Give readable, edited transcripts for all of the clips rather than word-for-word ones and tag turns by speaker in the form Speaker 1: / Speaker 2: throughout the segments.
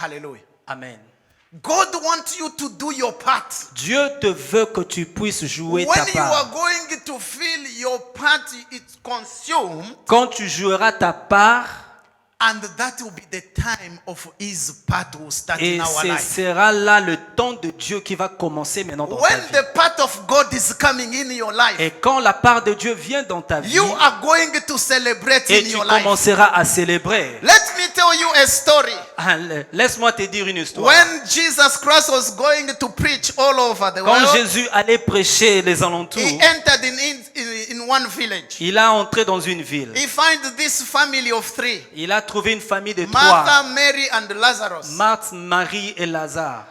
Speaker 1: Hallelujah.
Speaker 2: Amen.
Speaker 1: God wants you to do your part.
Speaker 2: Dieu te veut que tu puisses jouer ta
Speaker 1: When you are
Speaker 2: part.
Speaker 1: going to feel your part is consumed,
Speaker 2: Quand tu joueras ta part,
Speaker 1: and that will be the time of His part will start
Speaker 2: et
Speaker 1: in our
Speaker 2: ce
Speaker 1: life.
Speaker 2: sera là le temps de Dieu qui va commencer maintenant dans ta
Speaker 1: When
Speaker 2: vie.
Speaker 1: the part of God is coming in your life,
Speaker 2: Et quand la part de Dieu vient dans ta vie,
Speaker 1: you are going to celebrate
Speaker 2: et
Speaker 1: in
Speaker 2: tu
Speaker 1: your life.
Speaker 2: commenceras à célébrer.
Speaker 1: Let me tell you a story.
Speaker 2: Laisse-moi te dire une histoire.
Speaker 1: When Jesus Christ was going to preach all over the
Speaker 2: Quand
Speaker 1: world,
Speaker 2: Jésus allait prêcher les alentours,
Speaker 1: he entered in one village.
Speaker 2: il a entré dans une ville.
Speaker 1: He found this family of three:
Speaker 2: Il a trouvé une famille de
Speaker 1: Martha,
Speaker 2: trois.
Speaker 1: Mary, and Lazarus,
Speaker 2: Marthe, Marie et Lazare.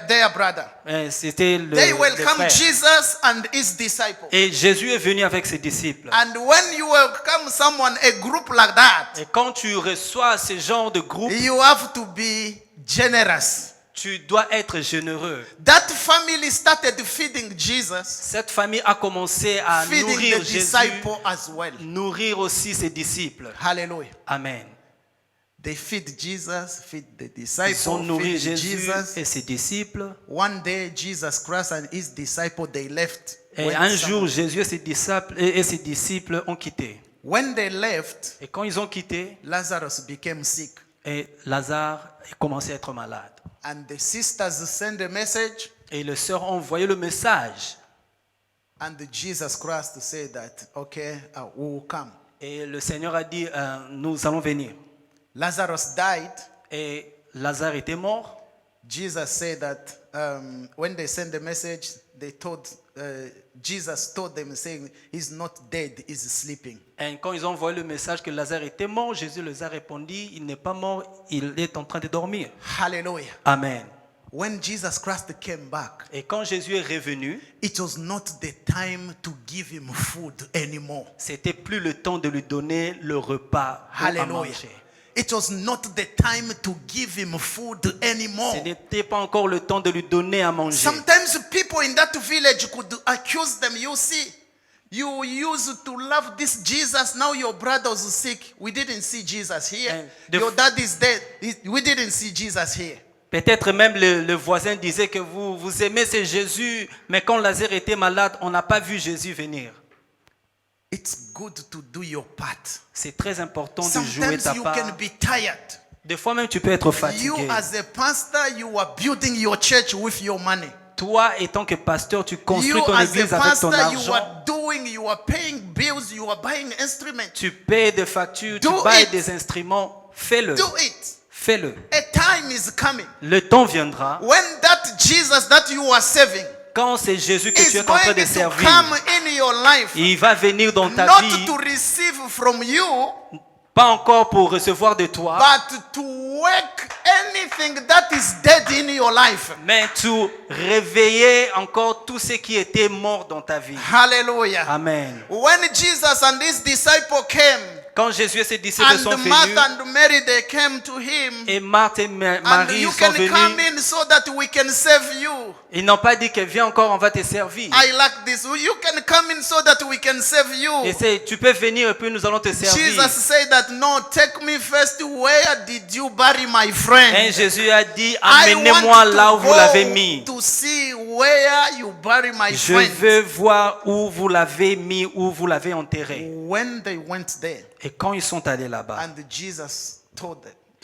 Speaker 1: their brother.
Speaker 2: C'était le
Speaker 1: They
Speaker 2: les
Speaker 1: welcome
Speaker 2: frères.
Speaker 1: Jesus and his disciples.
Speaker 2: Et Jésus est venu avec ses disciples.
Speaker 1: And when you welcome someone, a group like that,
Speaker 2: Et quand tu reçois ce genre de groupe,
Speaker 1: you have to be generous.
Speaker 2: tu dois être généreux.
Speaker 1: That family started feeding Jesus,
Speaker 2: Cette famille a commencé à
Speaker 1: feeding
Speaker 2: nourrir
Speaker 1: the
Speaker 2: Jésus,
Speaker 1: disciple as well.
Speaker 2: nourrir aussi ses disciples.
Speaker 1: Hallelujah.
Speaker 2: Amen.
Speaker 1: They feed Jesus, feed the
Speaker 2: Ils ont
Speaker 1: disciples,
Speaker 2: nourri
Speaker 1: feed
Speaker 2: Jésus
Speaker 1: Jesus.
Speaker 2: et ses disciples.
Speaker 1: One day, Jesus Christ and his disciples, they left.
Speaker 2: Et
Speaker 1: went
Speaker 2: un
Speaker 1: somewhere.
Speaker 2: jour, Jésus et ses disciples ont quitté.
Speaker 1: When they left,
Speaker 2: Et quand ils ont quitté,
Speaker 1: Lazarus became sick.
Speaker 2: et Lazare a commencé à être malade.
Speaker 1: And the sisters sent a message,
Speaker 2: Et les sœurs ont envoyé le message.
Speaker 1: and Jesus Christ said that, okay, we will come.
Speaker 2: Et le Seigneur a dit, nous allons venir.
Speaker 1: Lazarus died.
Speaker 2: Et Lazare était mort.
Speaker 1: Jesus said that when they sent the message, they told Jesus told them saying, he's not dead, he's sleeping.
Speaker 2: Et quand ils ont envoyé le message que Lazare était mort, Jésus leur a répondu, il n'est pas mort, il est en train de dormir.
Speaker 1: Hallelujah.
Speaker 2: Amen.
Speaker 1: When Jesus Christ came back,
Speaker 2: Et quand Jésus est revenu,
Speaker 1: it was not the time to give him food anymore.
Speaker 2: c'était plus le temps de lui donner le repas pour à
Speaker 1: Hallelujah.
Speaker 2: manger.
Speaker 1: It was not the time to give him food anymore.
Speaker 2: Ce n'était pas encore le temps de lui donner à manger.
Speaker 1: Sometimes people in that village could accuse them. You see, you used to love this Jesus. Now your brother's sick. We didn't see Jesus here. Your dad is dead. We didn't see Jesus here.
Speaker 2: Peut-être même le voisin disait que vous aimez ce Jésus, mais quand Lazare était malade, on n'a pas vu Jésus venir.
Speaker 1: It's good to do your part.
Speaker 2: C'est très important de jouer
Speaker 1: Sometimes
Speaker 2: ta
Speaker 1: you
Speaker 2: part.
Speaker 1: can be tired.
Speaker 2: Des fois même tu peux être
Speaker 1: You
Speaker 2: fatigué.
Speaker 1: as a pastor, you are building your church with your money.
Speaker 2: Toi, étant que pasteur, tu construis
Speaker 1: You
Speaker 2: ton
Speaker 1: as a
Speaker 2: église avec ton
Speaker 1: pastor, you
Speaker 2: argent.
Speaker 1: are doing, you are paying bills, you are buying instruments.
Speaker 2: Tu payes des factures, tu
Speaker 1: Do
Speaker 2: payes
Speaker 1: it.
Speaker 2: des instruments. Fais-le.
Speaker 1: Do it.
Speaker 2: Fais-le.
Speaker 1: A time is coming
Speaker 2: Le temps viendra
Speaker 1: when that Jesus that you are serving
Speaker 2: quand c'est Jésus que tu
Speaker 1: is
Speaker 2: es en train
Speaker 1: going
Speaker 2: de
Speaker 1: to
Speaker 2: servir.
Speaker 1: come in your life,
Speaker 2: Il va venir dans ta
Speaker 1: not
Speaker 2: vie,
Speaker 1: to receive from you,
Speaker 2: pas encore pour recevoir de toi,
Speaker 1: but to work anything that is dead in your life.
Speaker 2: mais tu réveiller encore tout ce qui était mort dans ta vie.
Speaker 1: Hallelujah.
Speaker 2: Amen.
Speaker 1: When Jesus and his disciple came,
Speaker 2: Quand Jésus et ses disciples sont
Speaker 1: and
Speaker 2: venus,
Speaker 1: Martha and Mary, they came to him,
Speaker 2: et Marthe et
Speaker 1: and
Speaker 2: Marie
Speaker 1: you
Speaker 2: sont
Speaker 1: can come
Speaker 2: venus,
Speaker 1: in so that we can serve you.
Speaker 2: ils n'ont pas dit que viens encore, on va te servir.
Speaker 1: I like this. You can come in so that we can serve you.
Speaker 2: Et tu peux venir et puis nous allons te servir.
Speaker 1: Jesus said that, no, take me first. Where did you bury my friend?
Speaker 2: Et Jésus a dit,
Speaker 1: I
Speaker 2: amenez-moi
Speaker 1: want
Speaker 2: là où
Speaker 1: to
Speaker 2: vous l'avez
Speaker 1: go
Speaker 2: mis.
Speaker 1: to see where you bury my
Speaker 2: Je
Speaker 1: friend.
Speaker 2: veux voir où vous l'avez mis, où vous l'avez enterré.
Speaker 1: When they went there,
Speaker 2: Et quand ils sont allés là-bas,
Speaker 1: and Jesus told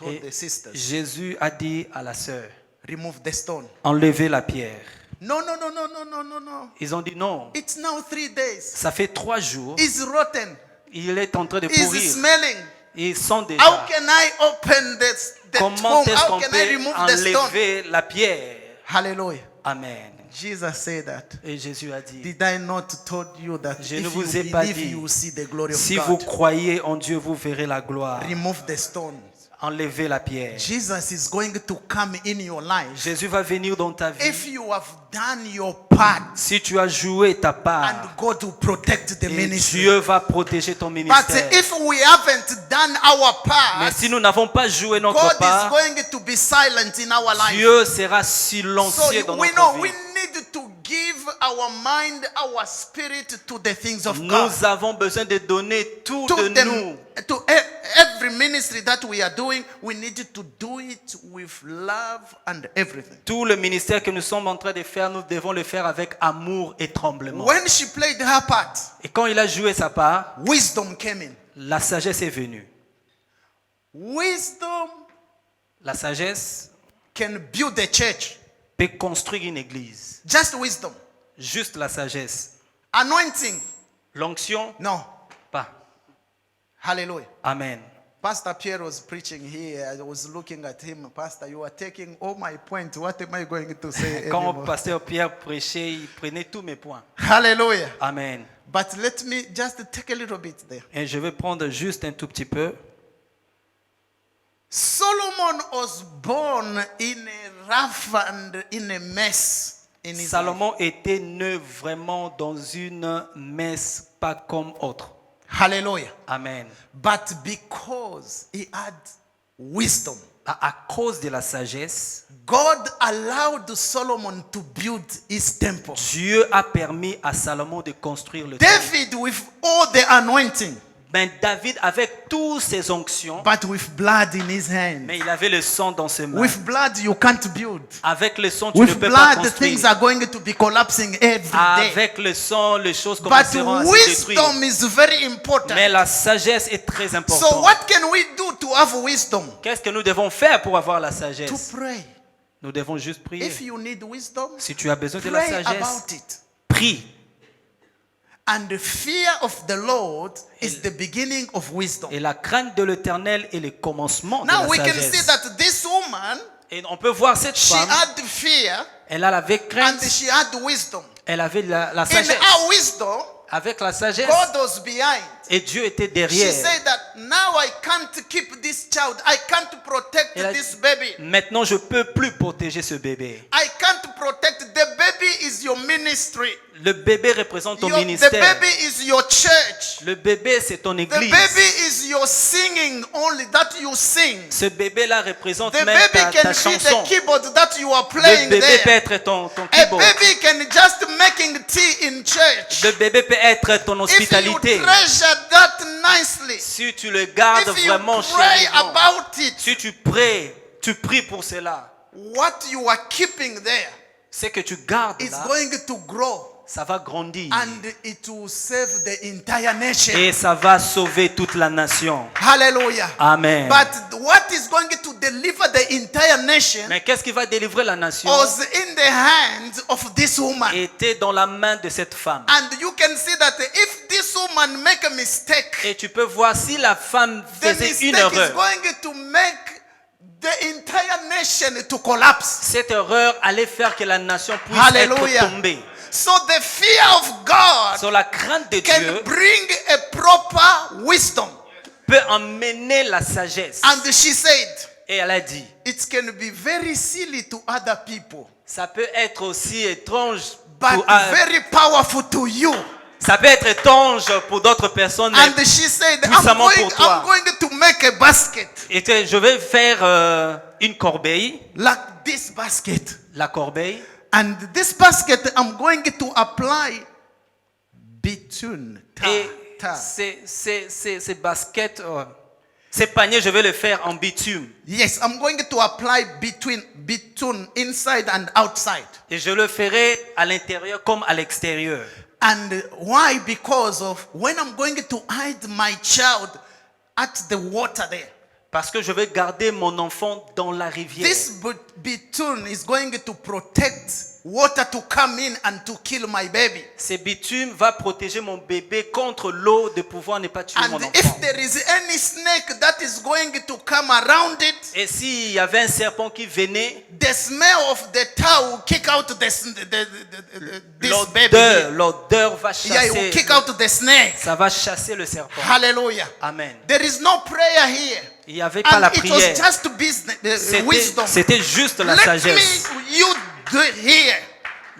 Speaker 2: et
Speaker 1: the sisters,
Speaker 2: Jésus a dit à la sœur,
Speaker 1: remove the stone.
Speaker 2: enlevez la pierre.
Speaker 1: No, no, no, no, no, no, no, no.
Speaker 2: Ils ont dit non.
Speaker 1: It's now 3 days.
Speaker 2: Ça fait 3 jours.
Speaker 1: It's rotten.
Speaker 2: Il est en train de
Speaker 1: It's
Speaker 2: pourrir.
Speaker 1: smelling.
Speaker 2: Ils sont
Speaker 1: How
Speaker 2: déjà.
Speaker 1: can I open the
Speaker 2: Comment
Speaker 1: tomb?
Speaker 2: est-ce
Speaker 1: How
Speaker 2: qu'on
Speaker 1: can I
Speaker 2: peut
Speaker 1: remove the stone?
Speaker 2: enlever la pierre?
Speaker 1: Hallelujah.
Speaker 2: Amen.
Speaker 1: Jesus said that.
Speaker 2: Et Jésus a dit,
Speaker 1: Did I not told you that
Speaker 2: Je
Speaker 1: if
Speaker 2: ne
Speaker 1: you
Speaker 2: vous ai pas
Speaker 1: believe,
Speaker 2: dit,
Speaker 1: you will see the glory of
Speaker 2: si vous
Speaker 1: God?
Speaker 2: croyez en Dieu, vous verrez la gloire.
Speaker 1: Remove the stone.
Speaker 2: Enlevez la pierre.
Speaker 1: Jesus is going to come in your life.
Speaker 2: Jésus va venir dans ta vie.
Speaker 1: If you have done your part,
Speaker 2: Si tu as joué ta part,
Speaker 1: and God will protect the
Speaker 2: et
Speaker 1: ministry.
Speaker 2: Dieu va protéger ton
Speaker 1: But
Speaker 2: ministère.
Speaker 1: if we haven't done our
Speaker 2: Mais
Speaker 1: part,
Speaker 2: si nous n'avons pas joué notre
Speaker 1: God is
Speaker 2: part,
Speaker 1: going to be silent in our life.
Speaker 2: Dieu sera
Speaker 1: So
Speaker 2: silencieux dans
Speaker 1: we know
Speaker 2: notre
Speaker 1: we
Speaker 2: vie.
Speaker 1: need to give our mind, our spirit to the things of God.
Speaker 2: Nous avons besoin de donner tout de nous.
Speaker 1: To every ministry that we are doing, we need to do it with love and everything.
Speaker 2: Tout le ministère que nous sommes en train de faire, nous devons le faire avec amour et tremblement.
Speaker 1: When she played her part,
Speaker 2: Et quand il a joué sa part,
Speaker 1: wisdom came in.
Speaker 2: la sagesse est venue.
Speaker 1: Wisdom
Speaker 2: La sagesse
Speaker 1: can build a church.
Speaker 2: peut construire une église.
Speaker 1: Just wisdom.
Speaker 2: Juste la sagesse.
Speaker 1: Anointing.
Speaker 2: L'onction,
Speaker 1: No.
Speaker 2: pas.
Speaker 1: Hallelujah.
Speaker 2: Amen.
Speaker 1: Pastor Pierre was preaching here. I was looking at him. Pastor, you are taking all my points. What am I going to say
Speaker 2: Quand
Speaker 1: anymore?
Speaker 2: pasteur Pierre prêchait, il prenait tous mes points.
Speaker 1: Hallelujah.
Speaker 2: Amen.
Speaker 1: But let me just take a little bit there.
Speaker 2: Et je vais prendre juste un tout petit peu.
Speaker 1: Solomon was born in a rough and in a mess in his life.
Speaker 2: Salomon était né vraiment dans une messe pas comme autre.
Speaker 1: Hallelujah.
Speaker 2: Amen.
Speaker 1: But because he had wisdom,
Speaker 2: À cause de la sagesse,
Speaker 1: God allowed Solomon to build his temple.
Speaker 2: Dieu a permis à Salomon de construire le temple.
Speaker 1: David with all the anointing,
Speaker 2: Ben, David avec toutes ses onctions,
Speaker 1: but with blood in his hand.
Speaker 2: mais il avait le sang dans ses mains.
Speaker 1: With blood you can't build.
Speaker 2: Avec le sang, tu ne
Speaker 1: With
Speaker 2: peux pas
Speaker 1: blood things
Speaker 2: construire.
Speaker 1: are going to be collapsing every day.
Speaker 2: Avec le sang, les choses
Speaker 1: But
Speaker 2: commenceront à se détruire.
Speaker 1: wisdom is very important.
Speaker 2: Mais la sagesse est très
Speaker 1: So
Speaker 2: importante.
Speaker 1: what can we do to have wisdom?
Speaker 2: Qu'est-ce que nous devons faire pour avoir la
Speaker 1: To
Speaker 2: sagesse?
Speaker 1: pray.
Speaker 2: Nous devons juste prier.
Speaker 1: If you need wisdom,
Speaker 2: Si tu as besoin de la
Speaker 1: pray
Speaker 2: sagesse,
Speaker 1: about it.
Speaker 2: prie.
Speaker 1: And the fear of the Lord is the beginning of wisdom.
Speaker 2: Et la crainte de l'Éternel est le commencement de
Speaker 1: Now
Speaker 2: la
Speaker 1: we can see
Speaker 2: sagesse.
Speaker 1: that this woman,
Speaker 2: Et on peut voir cette
Speaker 1: she
Speaker 2: femme,
Speaker 1: had fear
Speaker 2: elle avait
Speaker 1: and
Speaker 2: crainte,
Speaker 1: she had wisdom.
Speaker 2: elle avait la
Speaker 1: In
Speaker 2: sagesse.
Speaker 1: her wisdom,
Speaker 2: Avec la sagesse,
Speaker 1: God was behind.
Speaker 2: et Dieu était
Speaker 1: She
Speaker 2: derrière.
Speaker 1: said that now I can't keep this child. I can't protect
Speaker 2: Elle a
Speaker 1: this
Speaker 2: dit,
Speaker 1: baby.
Speaker 2: maintenant je peux plus protéger ce bébé.
Speaker 1: I can't protect the baby is your ministry.
Speaker 2: Le bébé représente ton
Speaker 1: The
Speaker 2: ministère.
Speaker 1: baby is your church.
Speaker 2: Le bébé, c'est ton
Speaker 1: The
Speaker 2: église.
Speaker 1: baby is your singing only that you sing.
Speaker 2: Ce bébé-là représente
Speaker 1: The
Speaker 2: même
Speaker 1: baby
Speaker 2: ta
Speaker 1: can be
Speaker 2: chanson.
Speaker 1: the keyboard that you are
Speaker 2: Le
Speaker 1: playing
Speaker 2: bébé peut
Speaker 1: there.
Speaker 2: être ton
Speaker 1: A
Speaker 2: keyboard.
Speaker 1: baby can just making tea in church.
Speaker 2: Le bébé peut être ton
Speaker 1: If you
Speaker 2: hospitalité.
Speaker 1: treasure that nicely,
Speaker 2: Si tu le gardes
Speaker 1: if you
Speaker 2: vraiment
Speaker 1: pray
Speaker 2: chérie,
Speaker 1: about it,
Speaker 2: si tu pries pour cela,
Speaker 1: what you are keeping there
Speaker 2: c'est que tu gardes
Speaker 1: is
Speaker 2: là,
Speaker 1: going to grow
Speaker 2: ça va grandir.
Speaker 1: and it will save the entire nation.
Speaker 2: Et ça va sauver toute la nation.
Speaker 1: Hallelujah.
Speaker 2: Amen.
Speaker 1: But what is going to deliver the entire nation
Speaker 2: Mais qu'est-ce qui va délivrer la nation?
Speaker 1: was in the hands of this woman.
Speaker 2: Était dans la main de cette femme.
Speaker 1: And you can see that if this woman make a mistake,
Speaker 2: Et tu peux voir si la femme
Speaker 1: the
Speaker 2: faisait une
Speaker 1: mistake is
Speaker 2: erreur.
Speaker 1: going to make the entire nation to collapse.
Speaker 2: Cette erreur allait faire que la nation puisse
Speaker 1: Hallelujah.
Speaker 2: être tombée.
Speaker 1: So the fear of God
Speaker 2: Sur la crainte de
Speaker 1: can
Speaker 2: Dieu
Speaker 1: bring a proper wisdom.
Speaker 2: peut emmener la sagesse.
Speaker 1: And she said,
Speaker 2: Et elle a dit,
Speaker 1: it can be very silly to other people,
Speaker 2: ça peut être aussi étrange,
Speaker 1: but very powerful to you.
Speaker 2: ça peut être étrange pour d'autres personnes. Mais
Speaker 1: And she said,
Speaker 2: puissamment pour toi.
Speaker 1: I'm going to make a basket.
Speaker 2: et que je vais faire une corbeille,
Speaker 1: Like this basket.
Speaker 2: la corbeille.
Speaker 1: And this basket I'm going to apply bitumen.
Speaker 2: Et ces baskets, ces paniers, je vais le faire en bitume.
Speaker 1: Yes, I'm going to apply bitumen inside and outside.
Speaker 2: Et je le ferai à l'intérieur comme à l'extérieur.
Speaker 1: And why? Because of when I'm going to hide my child at the water there.
Speaker 2: Parce que je vais garder mon enfant dans la rivière.
Speaker 1: This bitumen is going to protect water to come in and to kill my baby.
Speaker 2: Ce bitume va protéger mon bébé contre l'eau de pouvoir ne pas tuer mon
Speaker 1: And
Speaker 2: enfant.
Speaker 1: if there is any snake that is going to come around it,
Speaker 2: Et s'il y avait un serpent qui venait,
Speaker 1: the smell of the tar will kick out this baby.
Speaker 2: l'odeur va
Speaker 1: Yeah, it will
Speaker 2: chasser.
Speaker 1: kick out the snake.
Speaker 2: Ça va chasser le serpent.
Speaker 1: Hallelujah.
Speaker 2: Amen.
Speaker 1: There is no prayer here.
Speaker 2: Il n'y avait pas la
Speaker 1: And it was
Speaker 2: prière.
Speaker 1: just business, wisdom.
Speaker 2: C'était juste la
Speaker 1: Let
Speaker 2: sagesse.
Speaker 1: me, you do it here.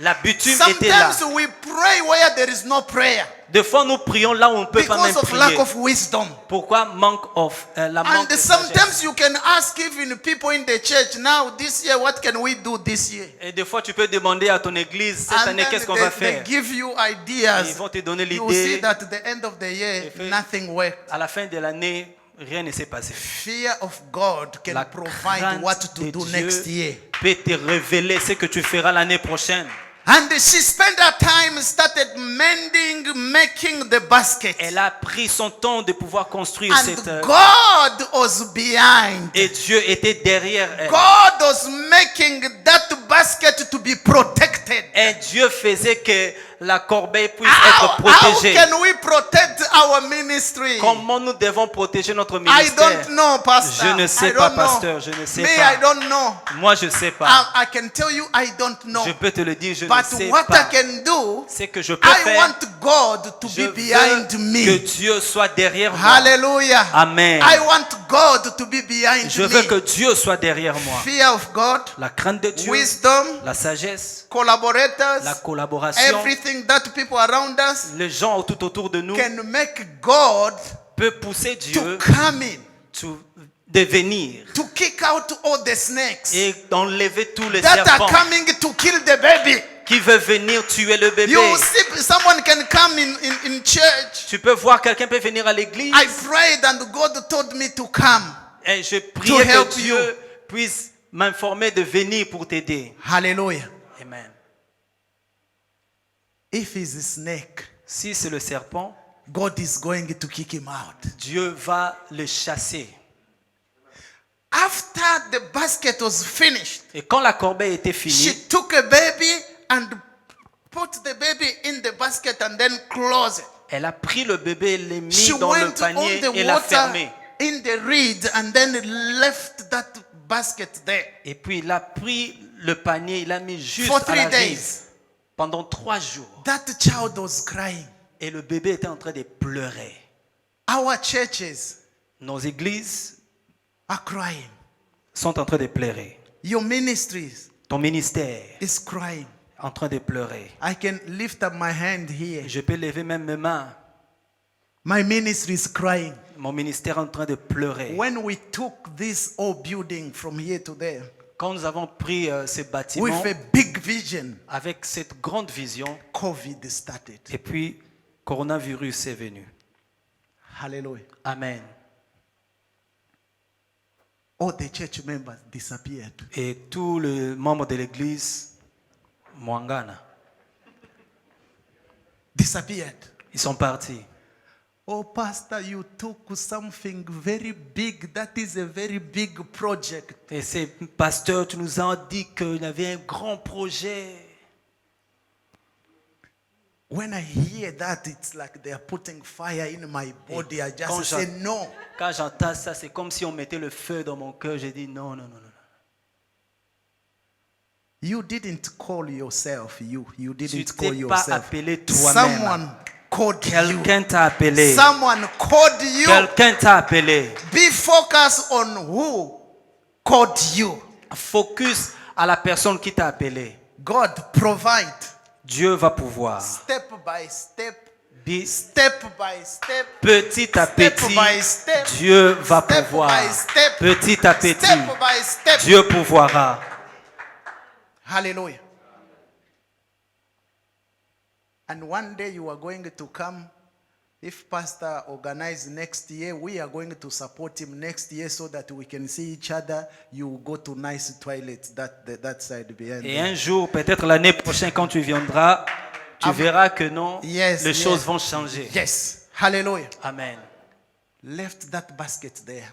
Speaker 2: La bitume était là.
Speaker 1: Sometimes we pray where there is no prayer.
Speaker 2: Des fois, nous prions là où on ne peut pas même
Speaker 1: because of lack
Speaker 2: prier.
Speaker 1: of wisdom.
Speaker 2: Pourquoi la manque
Speaker 1: And
Speaker 2: de
Speaker 1: sometimes
Speaker 2: sagesse?
Speaker 1: you can ask even people in the church, now this year, what can we do this year?
Speaker 2: Et des fois, tu peux demander à ton église, cette
Speaker 1: And
Speaker 2: année,
Speaker 1: then
Speaker 2: qu'est-ce qu'on va
Speaker 1: they
Speaker 2: faire?
Speaker 1: give you
Speaker 2: Et
Speaker 1: ideas.
Speaker 2: ils vont te donner
Speaker 1: You see
Speaker 2: l'idée.
Speaker 1: that at the end of the year,
Speaker 2: Et puis-
Speaker 1: nothing worked.
Speaker 2: À la fin de l'année, rien ne s'est passé.
Speaker 1: Fear of God can
Speaker 2: La
Speaker 1: provide
Speaker 2: crainte
Speaker 1: what to
Speaker 2: de
Speaker 1: do
Speaker 2: Dieu
Speaker 1: next year.
Speaker 2: peut te révéler ce que tu feras l'année prochaine.
Speaker 1: And she spent her time, started mending, making the basket.
Speaker 2: Elle a pris son temps de pouvoir construire
Speaker 1: And
Speaker 2: cette...
Speaker 1: God was behind.
Speaker 2: Et Dieu était derrière elle.
Speaker 1: God was making that basket to be protected.
Speaker 2: Et Dieu faisait que la corbeille puisse
Speaker 1: How
Speaker 2: être protégée.
Speaker 1: can we protect our ministry?
Speaker 2: Comment nous devons protéger notre
Speaker 1: I
Speaker 2: ministère?
Speaker 1: don't know, Pastor.
Speaker 2: Je ne sais
Speaker 1: I
Speaker 2: pas,
Speaker 1: don't know.
Speaker 2: pasteur, je ne sais
Speaker 1: Me,
Speaker 2: pas.
Speaker 1: I don't know.
Speaker 2: Moi, je ne sais pas.
Speaker 1: I can tell you, I don't know.
Speaker 2: Je peux te le dire, je ne
Speaker 1: But
Speaker 2: sais
Speaker 1: what I
Speaker 2: pas.
Speaker 1: can do,
Speaker 2: Ce que je peux
Speaker 1: I
Speaker 2: faire,
Speaker 1: want God to
Speaker 2: je
Speaker 1: be
Speaker 2: veux
Speaker 1: behind
Speaker 2: que
Speaker 1: me.
Speaker 2: Dieu soit derrière moi.
Speaker 1: Hallelujah.
Speaker 2: Amen.
Speaker 1: I want God to be behind
Speaker 2: Je veux
Speaker 1: me.
Speaker 2: que Dieu soit derrière moi.
Speaker 1: Fear of God,
Speaker 2: La crainte de Dieu,
Speaker 1: wisdom,
Speaker 2: la sagesse,
Speaker 1: collaborators,
Speaker 2: la collaboration,
Speaker 1: everything that people around us
Speaker 2: les gens tout autour de nous
Speaker 1: can make God
Speaker 2: peut pousser
Speaker 1: to
Speaker 2: Dieu
Speaker 1: come in,
Speaker 2: de venir
Speaker 1: to kick out all the snakes
Speaker 2: et d'enlever tous les
Speaker 1: that
Speaker 2: serpents
Speaker 1: are coming to kill the baby.
Speaker 2: qui veulent venir tuer le bébé.
Speaker 1: You see, someone can come in church.
Speaker 2: Tu peux voir, quelqu'un peut venir à l'église
Speaker 1: I prayed and God told me to come.
Speaker 2: et je priais
Speaker 1: help
Speaker 2: que Dieu puisse m'informer de venir pour t'aider.
Speaker 1: Hallelujah.
Speaker 2: Amen.
Speaker 1: If he's a snake,
Speaker 2: Si c'est le serpent,
Speaker 1: God is going to kick him out.
Speaker 2: Dieu va le chasser.
Speaker 1: After the basket was finished,
Speaker 2: Et quand la corbeille était
Speaker 1: she
Speaker 2: finie,
Speaker 1: took a baby and put the baby in the basket and then closed it.
Speaker 2: elle a pris le bébé, l'a mis
Speaker 1: She
Speaker 2: dans le
Speaker 1: went
Speaker 2: panier
Speaker 1: on the
Speaker 2: et l'a
Speaker 1: water
Speaker 2: fermé.
Speaker 1: in the reed and then left that basket there.
Speaker 2: Et puis il a pris le panier, il l'a mis juste
Speaker 1: For
Speaker 2: à la
Speaker 1: 3 days.
Speaker 2: rive pendant 3 jours.
Speaker 1: That child was crying.
Speaker 2: Et le bébé était en train de pleurer.
Speaker 1: Our churches
Speaker 2: Nos églises
Speaker 1: are crying.
Speaker 2: sont en train de pleurer.
Speaker 1: Your ministries
Speaker 2: Ton ministère
Speaker 1: is crying.
Speaker 2: est en train de pleurer.
Speaker 1: I can lift up my hand here.
Speaker 2: Je peux lever même mes mains.
Speaker 1: My ministry is crying.
Speaker 2: Mon ministère est en train de pleurer.
Speaker 1: When we took this old building from here to there
Speaker 2: Quand nous avons pris ce
Speaker 1: with
Speaker 2: bâtiment
Speaker 1: a big vision,
Speaker 2: avec cette grande vision,
Speaker 1: COVID started.
Speaker 2: et puis coronavirus est venu.
Speaker 1: Hallelujah.
Speaker 2: Amen.
Speaker 1: All the church members disappeared.
Speaker 2: Et tous les membres de l'église, Mwangana,
Speaker 1: Disappeared.
Speaker 2: ils sont partis.
Speaker 1: Oh, Pastor, you took something very big. That is a very big project.
Speaker 2: Et ces pasteurs, tu nous as dit qu'il y avait un grand projet.
Speaker 1: When I hear that, it's like they are putting fire in my body. I
Speaker 2: quand
Speaker 1: just say no.
Speaker 2: Quand j'entends ça, c'est comme si on mettait le feu dans mon cœur. J'ai dit non, non, non, non.
Speaker 1: You didn't call yourself. You
Speaker 2: Tu
Speaker 1: didn't call
Speaker 2: t'es pas
Speaker 1: yourself.
Speaker 2: appelé toi-même.
Speaker 1: Someone called you.
Speaker 2: Quelqu'un t'a appelé.
Speaker 1: Someone called you.
Speaker 2: Quelqu'un t'a appelé.
Speaker 1: Be focused on who called you.
Speaker 2: Focus à la personne qui t'a appelé.
Speaker 1: God provide.
Speaker 2: Dieu va pouvoir.
Speaker 1: Step by step.
Speaker 2: Bi-
Speaker 1: Step by step.
Speaker 2: Petit à
Speaker 1: Step
Speaker 2: petit,
Speaker 1: by step.
Speaker 2: Dieu va
Speaker 1: Step
Speaker 2: pouvoir.
Speaker 1: by step.
Speaker 2: Petit à petit,
Speaker 1: Step by step.
Speaker 2: Dieu pouvoira.
Speaker 1: Hallelujah. And one day you are going to come. If Pastor organize next year, we are going to support him next year so that we can see each other. You go to nice toilets that side behind.
Speaker 2: Et
Speaker 1: there.
Speaker 2: un jour, peut-être l'année prochaine, quand tu viendras, tu verras que non,
Speaker 1: Yes,
Speaker 2: les
Speaker 1: yes.
Speaker 2: choses vont changer.
Speaker 1: Yes. Hallelujah.
Speaker 2: Amen.
Speaker 1: Left that basket there.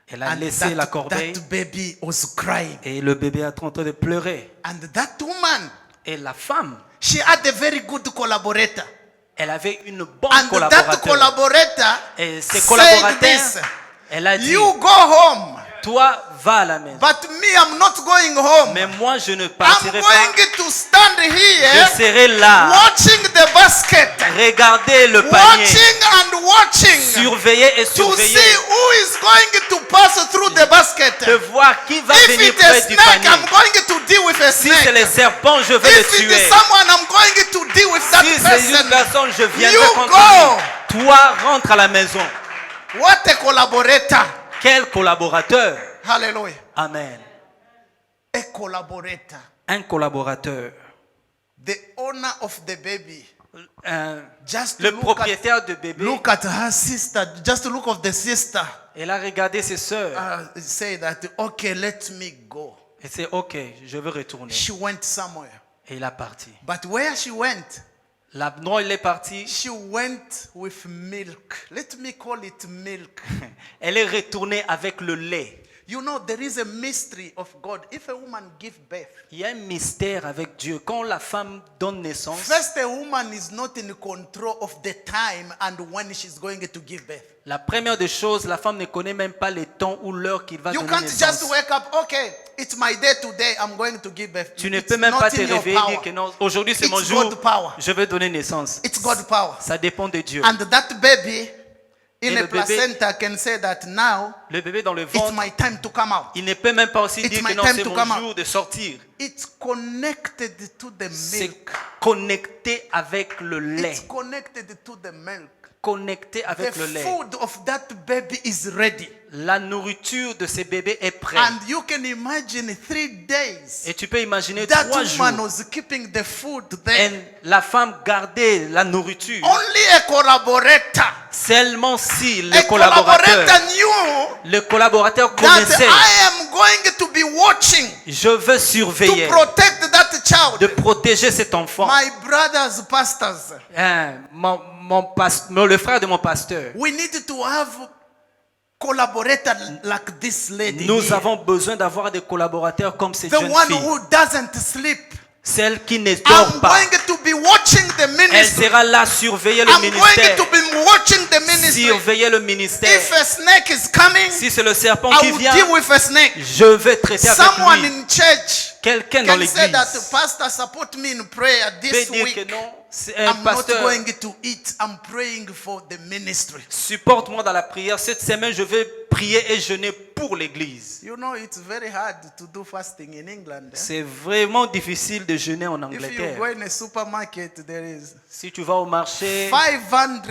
Speaker 2: Elle a
Speaker 1: And
Speaker 2: laissé la
Speaker 1: that
Speaker 2: corbeille
Speaker 1: baby was crying.
Speaker 2: et le bébé est en train de pleurer.
Speaker 1: And that woman,
Speaker 2: Et la femme,
Speaker 1: she had a very good collaborator.
Speaker 2: elle avait une bonne
Speaker 1: And that
Speaker 2: collaborateur.
Speaker 1: collaborator
Speaker 2: Et ses
Speaker 1: said
Speaker 2: collaborateurs,
Speaker 1: this.
Speaker 2: elle a dit,
Speaker 1: You go home
Speaker 2: Toi, va à la maison.
Speaker 1: But me, I'm not going home.
Speaker 2: Mais moi, je ne
Speaker 1: I'm
Speaker 2: partirai pas.
Speaker 1: going to stand
Speaker 2: Je
Speaker 1: here
Speaker 2: serai là.
Speaker 1: watching the basket.
Speaker 2: Regardez le panier.
Speaker 1: Watching and watching.
Speaker 2: Surveiller et
Speaker 1: To
Speaker 2: surveiller.
Speaker 1: see who is going to pass through the basket.
Speaker 2: De voir qui va
Speaker 1: If
Speaker 2: venir
Speaker 1: it's a
Speaker 2: près du
Speaker 1: snake,
Speaker 2: panier.
Speaker 1: I'm going to deal with a
Speaker 2: Si c'est
Speaker 1: snake.
Speaker 2: les serpents, je vais les
Speaker 1: If it
Speaker 2: tuer.
Speaker 1: is someone, I'm going to deal with that
Speaker 2: Si c'est une
Speaker 1: person.
Speaker 2: personne, je viendrai
Speaker 1: You
Speaker 2: contre
Speaker 1: go.
Speaker 2: lui. Toi, rentre à la maison.
Speaker 1: What a collaborator.
Speaker 2: Quel collaborateur.
Speaker 1: Hallelujah.
Speaker 2: Amen.
Speaker 1: A collaborator.
Speaker 2: Un collaborateur.
Speaker 1: The owner of the baby. Just
Speaker 2: Le
Speaker 1: look
Speaker 2: propriétaire de bébé.
Speaker 1: look at her sister. Just look of the sister.
Speaker 2: Elle a regardé ses sœurs.
Speaker 1: Say that, okay, let me go.
Speaker 2: Et c'est ok, je veux retourner.
Speaker 1: She went somewhere.
Speaker 2: Et il est parti.
Speaker 1: But where she went,
Speaker 2: Là, non, il est parti.
Speaker 1: she went with milk. Let me call it milk.
Speaker 2: Elle est retournée avec le lait.
Speaker 1: You know, there is a mystery of God. If a woman gives birth,
Speaker 2: Il y a un mystère avec Dieu. Quand la femme donne naissance,
Speaker 1: first, a woman is not in control of the time and when she's going to give birth.
Speaker 2: la première des choses, la femme ne connaît même pas les temps ou l'heure qu'il va
Speaker 1: You
Speaker 2: donner
Speaker 1: can't
Speaker 2: naissance.
Speaker 1: just wake up, okay, it's my day today, I'm going to give birth.
Speaker 2: Tu ne
Speaker 1: It's
Speaker 2: peux même
Speaker 1: not
Speaker 2: pas te
Speaker 1: in your
Speaker 2: réveiller et
Speaker 1: power.
Speaker 2: dire que non, aujourd'hui c'est mon
Speaker 1: It's
Speaker 2: jour,
Speaker 1: God power.
Speaker 2: je vais donner naissance.
Speaker 1: It's God power.
Speaker 2: Ça dépend de Dieu.
Speaker 1: And that baby in
Speaker 2: Et
Speaker 1: a
Speaker 2: le bébé-
Speaker 1: placenta can say that now
Speaker 2: Le bébé dans le
Speaker 1: it's
Speaker 2: ventre,
Speaker 1: my time to come out.
Speaker 2: il ne peut même pas aussi
Speaker 1: It's
Speaker 2: dire
Speaker 1: my
Speaker 2: que non,
Speaker 1: time
Speaker 2: c'est
Speaker 1: to
Speaker 2: mon
Speaker 1: come out.
Speaker 2: jour de sortir.
Speaker 1: It's connected to the
Speaker 2: C'est
Speaker 1: milk.
Speaker 2: connecté avec le lait.
Speaker 1: It's connected to the milk.
Speaker 2: Connecté
Speaker 1: The
Speaker 2: avec le lait.
Speaker 1: food of that baby is ready.
Speaker 2: La nourriture de ces bébés est prête.
Speaker 1: And you can imagine 3 days.
Speaker 2: Et tu peux imaginer
Speaker 1: That
Speaker 2: 3
Speaker 1: woman
Speaker 2: jours.
Speaker 1: was keeping the food there.
Speaker 2: Et la femme gardait la nourriture.
Speaker 1: Only a collaborator.
Speaker 2: Seulement si
Speaker 1: A
Speaker 2: le collaborateur
Speaker 1: knew that
Speaker 2: connaissait,
Speaker 1: I am going to be watching
Speaker 2: je veux
Speaker 1: to
Speaker 2: surveiller,
Speaker 1: protect that child.
Speaker 2: de protéger cet enfant.
Speaker 1: My brothers, pastors,
Speaker 2: Le frère de mon pasteur,
Speaker 1: we need to have collaborators like this lady.
Speaker 2: nous
Speaker 1: here.
Speaker 2: avons besoin d'avoir des collaborateurs comme cette
Speaker 1: The
Speaker 2: jeune
Speaker 1: one
Speaker 2: fille.
Speaker 1: who doesn't sleep.
Speaker 2: Celle qui ne
Speaker 1: I'm
Speaker 2: dort pas.
Speaker 1: going to be watching the
Speaker 2: Elle
Speaker 1: ministry.
Speaker 2: sera là, surveiller le
Speaker 1: I'm going
Speaker 2: ministère.
Speaker 1: to be watching the ministry.
Speaker 2: Surveiller le ministère.
Speaker 1: If a snake is coming,
Speaker 2: Si c'est le serpent
Speaker 1: I
Speaker 2: qui
Speaker 1: will
Speaker 2: vient,
Speaker 1: deal with a snake.
Speaker 2: je vais traiter avec
Speaker 1: Someone
Speaker 2: lui.
Speaker 1: in church
Speaker 2: Quelqu'un dans
Speaker 1: can say that,
Speaker 2: l'église
Speaker 1: Pastor, support me in prayer
Speaker 2: peut
Speaker 1: this
Speaker 2: dire
Speaker 1: week.
Speaker 2: que non, c'est un
Speaker 1: I'm not
Speaker 2: pasteur.
Speaker 1: going to eat. I'm praying for the ministry.
Speaker 2: Supporte-moi dans la prière. Cette semaine, je vais prier et jeûner pour l'église.
Speaker 1: You know, it's very hard to do fasting in England.
Speaker 2: C'est vraiment difficile de jeûner en
Speaker 1: If you
Speaker 2: Angleterre.
Speaker 1: go in a supermarket, there is
Speaker 2: Si tu vas au marché,
Speaker 1: 500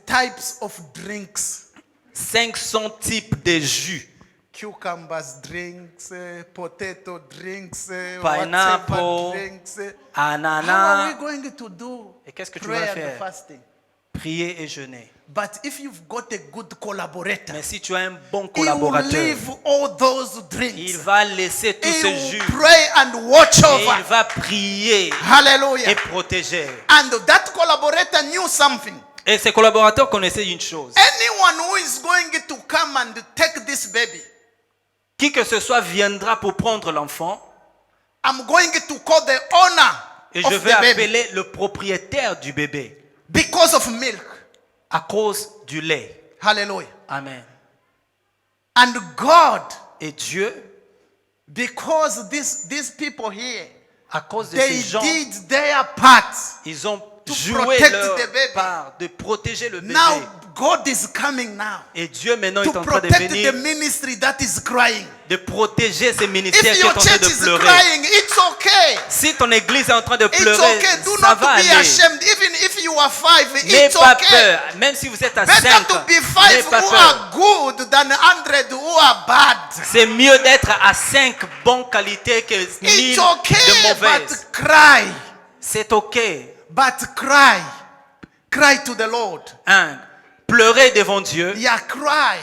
Speaker 1: types of drinks.
Speaker 2: 500 types de jus.
Speaker 1: Cucumbers drinks, potato drinks,
Speaker 2: Pineapple,
Speaker 1: whatever drinks. How are we
Speaker 2: ananas.
Speaker 1: going to do
Speaker 2: Et qu'est-ce que tu
Speaker 1: prayer
Speaker 2: vas
Speaker 1: and
Speaker 2: faire?
Speaker 1: fasting?
Speaker 2: Prier et jeûner.
Speaker 1: But if you've got a good collaborator,
Speaker 2: Mais si tu as un bon
Speaker 1: he will
Speaker 2: collaborateur,
Speaker 1: leave all those
Speaker 2: il
Speaker 1: drinks.
Speaker 2: va laisser tous
Speaker 1: He
Speaker 2: ces
Speaker 1: will
Speaker 2: jus
Speaker 1: pray and watch
Speaker 2: et
Speaker 1: over.
Speaker 2: il va prier et
Speaker 1: Hallelujah.
Speaker 2: protéger.
Speaker 1: And that collaborator knew something.
Speaker 2: Et ses collaborateurs connaissaient une chose.
Speaker 1: Anyone who is going to come and take this baby,
Speaker 2: Qui que ce soit viendra pour prendre l'enfant
Speaker 1: I'm going to call the owner
Speaker 2: et
Speaker 1: of
Speaker 2: je
Speaker 1: the
Speaker 2: vais
Speaker 1: baby
Speaker 2: appeler le propriétaire du bébé
Speaker 1: because of milk.
Speaker 2: à cause du lait.
Speaker 1: Hallelujah.
Speaker 2: Amen.
Speaker 1: And God,
Speaker 2: Et Dieu,
Speaker 1: because these people here,
Speaker 2: à cause de
Speaker 1: they
Speaker 2: ces gens,
Speaker 1: did their part.
Speaker 2: ils ont
Speaker 1: to
Speaker 2: joué
Speaker 1: protect
Speaker 2: leur
Speaker 1: the baby.
Speaker 2: part de protéger le bébé.
Speaker 1: Now God is coming now
Speaker 2: Et Dieu maintenant
Speaker 1: to
Speaker 2: est en train de
Speaker 1: protect the
Speaker 2: venir,
Speaker 1: ministry that is crying.
Speaker 2: de protéger ces ministères
Speaker 1: If
Speaker 2: qui sont
Speaker 1: your
Speaker 2: en train
Speaker 1: church
Speaker 2: de
Speaker 1: is
Speaker 2: pleurer.
Speaker 1: crying, it's okay.
Speaker 2: Si ton église est en train de
Speaker 1: It's
Speaker 2: pleurer,
Speaker 1: okay. Do
Speaker 2: ça
Speaker 1: not
Speaker 2: va
Speaker 1: be
Speaker 2: aller.
Speaker 1: ashamed. Even if you are 5,
Speaker 2: N'aie
Speaker 1: it's
Speaker 2: pas
Speaker 1: okay.
Speaker 2: peur. Même si vous êtes à
Speaker 1: Better
Speaker 2: 5,
Speaker 1: to be
Speaker 2: n'aie
Speaker 1: 5
Speaker 2: pas
Speaker 1: who
Speaker 2: peur.
Speaker 1: are good than 100 who are bad.
Speaker 2: C'est mieux d'être à 5 bonnes qualités que 1000
Speaker 1: It's okay,
Speaker 2: de mauvaises.
Speaker 1: but cry.
Speaker 2: C'est ok.
Speaker 1: But cry. Cry to the Lord.
Speaker 2: Pleurer devant Dieu.
Speaker 1: Yeah, cry.